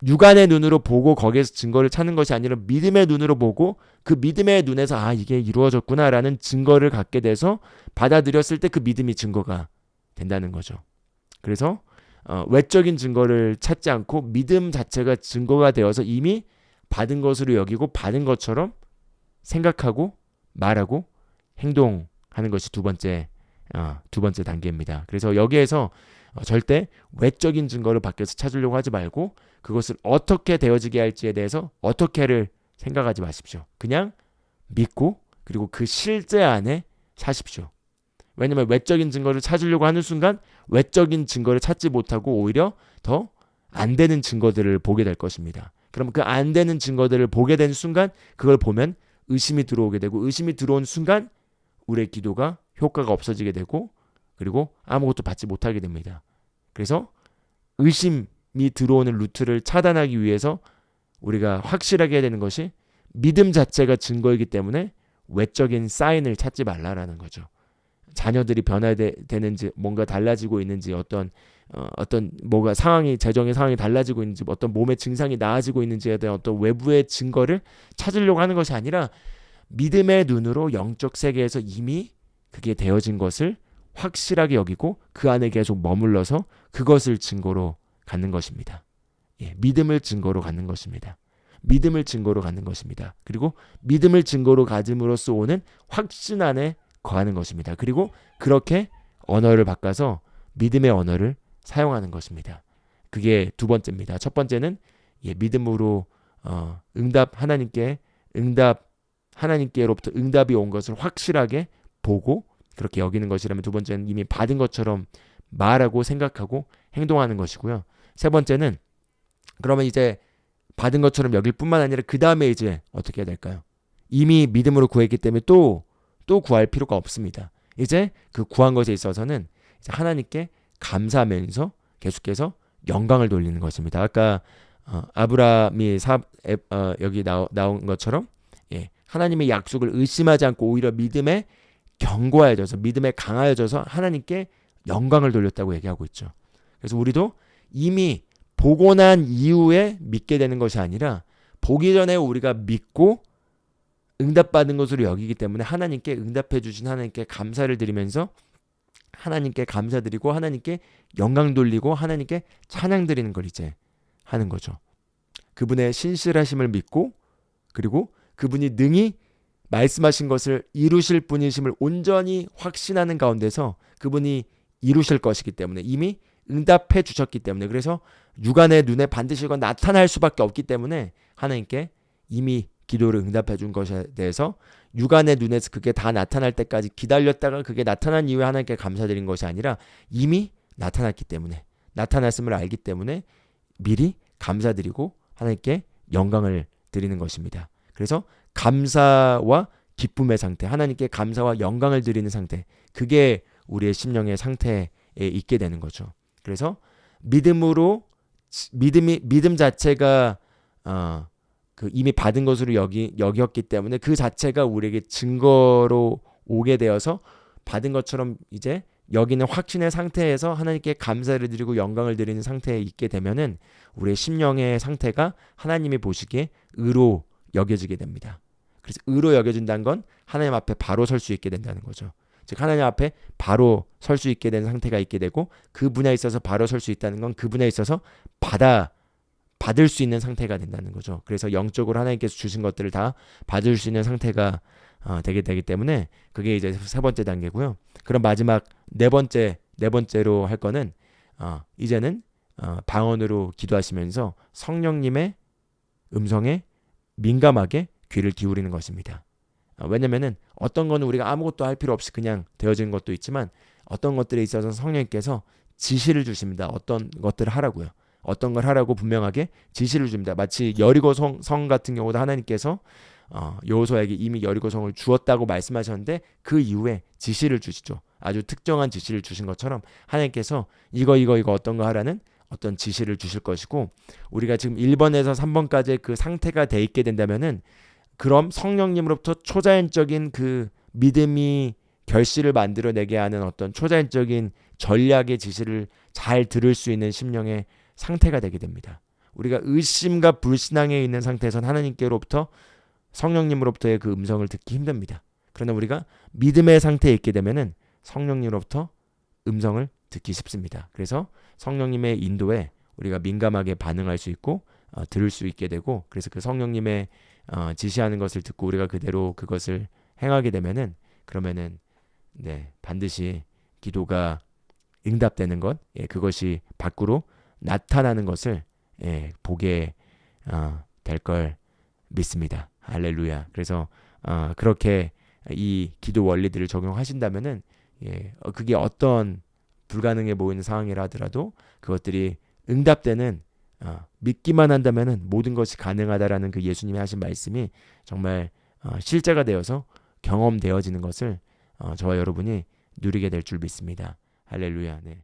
육안의 눈으로 보고 거기에서 증거를 찾는 것이 아니라 믿음의 눈으로 보고 그 믿음의 눈에서 이게 이루어졌구나라는 증거를 갖게 돼서 받아들였을 때 그 믿음이 증거가 된다는 거죠. 그래서 외적인 증거를 찾지 않고 믿음 자체가 증거가 되어서 이미 받은 것으로 여기고 받은 것처럼 생각하고 말하고 행동하는 것이 두 번째 단계입니다. 그래서 여기에서 절대 외적인 증거를 밖에서 찾으려고 하지 말고 그것을 어떻게 되어지게 할지에 대해서 어떻게를 생각하지 마십시오. 그냥 믿고 그리고 그 실제 안에 사십시오. 왜냐면 외적인 증거를 찾으려고 하는 순간 외적인 증거를 찾지 못하고 오히려 더 안 되는 증거들을 보게 될 것입니다. 그럼 그 안 되는 증거들을 보게 된 순간 그걸 보면 의심이 들어오게 되고 의심이 들어온 순간 우리의 기도가 효과가 없어지게 되고 그리고 아무것도 받지 못하게 됩니다. 그래서 의심이 들어오는 루트를 차단하기 위해서 우리가 확실하게 해야 되는 것이 믿음 자체가 증거이기 때문에 외적인 사인을 찾지 말라라는 거죠. 자녀들이 변화되는지 뭔가 달라지고 있는지 어떤 뭐가 재정의 상황이 달라지고 있는지 어떤 몸의 증상이 나아지고 있는지에 대한 어떤 외부의 증거를 찾으려고 하는 것이 아니라 믿음의 눈으로 영적 세계에서 이미 그게 되어진 것을 확실하게 여기고 그 안에 계속 머물러서 그것을 증거로 갖는 것입니다. 믿음을 증거로 갖는 것입니다. 믿음을 증거로 갖는 것입니다. 그리고 믿음을 증거로 가짐으로써 오는 확신 안에 거하는 것입니다. 그리고 그렇게 언어를 바꿔서 믿음의 언어를 사용하는 것입니다. 그게 두 번째입니다. 첫 번째는 믿음으로 하나님께로부터 응답이 온 것을 확실하게 보고 그렇게 여기는 것이라면 두 번째는 이미 받은 것처럼 말하고 생각하고 행동하는 것이고요. 세 번째는 그러면 이제 받은 것처럼 여길 뿐만 아니라 그 다음에 이제 어떻게 해야 될까요? 이미 믿음으로 구했기 때문에 또 구할 필요가 없습니다. 이제 그 구한 것에 있어서는 이제 하나님께 감사하면서 계속해서 영광을 돌리는 것입니다. 아까 아브라함이 여기 나온 것처럼 하나님의 약속을 의심하지 않고 오히려 믿음에 견고해져서 믿음에 강하여져서 하나님께 영광을 돌렸다고 얘기하고 있죠. 그래서 우리도 이미 보고 난 이후에 믿게 되는 것이 아니라 보기 전에 우리가 믿고 응답받은 것으로 여기기 때문에 하나님께 응답해 주신 하나님께 감사를 드리면서 하나님께 감사드리고 하나님께 영광 돌리고 하나님께 찬양 드리는 걸 이제 하는 거죠. 그분의 신실하심을 믿고 그리고 그분이 능히 말씀하신 것을 이루실 분이심을 온전히 확신하는 가운데서 그분이 이루실 것이기 때문에 이미 응답해 주셨기 때문에 그래서 육안의 눈에 반드시 이건 나타날 수밖에 없기 때문에 하나님께 이미 기도를 응답해 준 것에 대해서 육안의 눈에서 그게 다 나타날 때까지 기다렸다가 그게 나타난 이후에 하나님께 감사드린 것이 아니라 이미 나타났기 때문에 나타났음을 알기 때문에 미리 감사드리고 하나님께 영광을 드리는 것입니다. 그래서 감사와 기쁨의 상태, 하나님께 감사와 영광을 드리는 상태, 그게 우리의 심령의 상태에 있게 되는 거죠. 그래서 믿음 자체가 이미 받은 것으로 여겼기 때문에 그 자체가 우리에게 증거로 오게 되어서 받은 것처럼 이제 여기는 확신의 상태에서 하나님께 감사를 드리고 영광을 드리는 상태에 있게 되면은 우리의 심령의 상태가 하나님이 보시기에 의로 여겨지게 됩니다. 그래서 의로 여겨진다는 건 하나님 앞에 바로 설 수 있게 된다는 거죠. 즉 하나님 앞에 바로 설 수 있게 되는 상태가 있게 되고 그 분야에 있어서 바로 설 수 있다는 건 그 분야에 있어서 받을 수 있는 상태가 된다는 거죠. 그래서 영적으로 하나님께서 주신 것들을 다 받을 수 있는 상태가 되게 되기 때문에 그게 이제 세 번째 단계고요. 그럼 마지막 네 번째로 할 거는 이제는 방언으로 기도하시면서 성령님의 음성에 민감하게 귀를 기울이는 것입니다. 왜냐면은 어떤 거는 우리가 아무것도 할 필요 없이 그냥 되어지는 것도 있지만 어떤 것들에 있어서 성령님께서 지시를 주십니다. 어떤 것들을 하라고요. 어떤 걸 하라고 분명하게 지시를 줍니다. 마치 여리고 성 같은 경우도 하나님께서 여호수아에게 이미 여리고 성을 주었다고 말씀하셨는데 그 이후에 지시를 주시죠. 아주 특정한 지시를 주신 것처럼 하나님께서 이거 어떤 거 하라는 어떤 지시를 주실 것이고 우리가 지금 1번에서 3번까지의 그 상태가 돼 있게 된다면은 그럼 성령님으로부터 초자연적인 그 믿음이 결실을 만들어내게 하는 어떤 초자연적인 전략의 지시를 잘 들을 수 있는 심령의 상태가 되게 됩니다. 우리가 의심과 불신앙에 있는 상태에선 하나님께로부터 성령님으로부터의 그 음성을 듣기 힘듭니다. 그러나 우리가 믿음의 상태에 있게 되면은 성령님으로부터 음성을 듣기 쉽습니다. 그래서 성령님의 인도에 우리가 민감하게 반응할 수 있고 들을 수 있게 되고 그래서 그 성령님의 지시하는 것을 듣고 우리가 그대로 그것을 행하게 되면은 그러면은 반드시 기도가 응답되는 것, 그것이 밖으로 나타나는 것을 보게 될 걸 믿습니다. 할렐루야. 그래서 그렇게 이 기도 원리들을 적용하신다면은 그게 어떤 불가능해 보이는 상황이라 하더라도 그것들이 응답되는 믿기만 한다면은 모든 것이 가능하다라는 그 예수님이 하신 말씀이 정말 실제가 되어서 경험되어지는 것을 저와 여러분이 누리게 될 줄 믿습니다. 할렐루야. 네.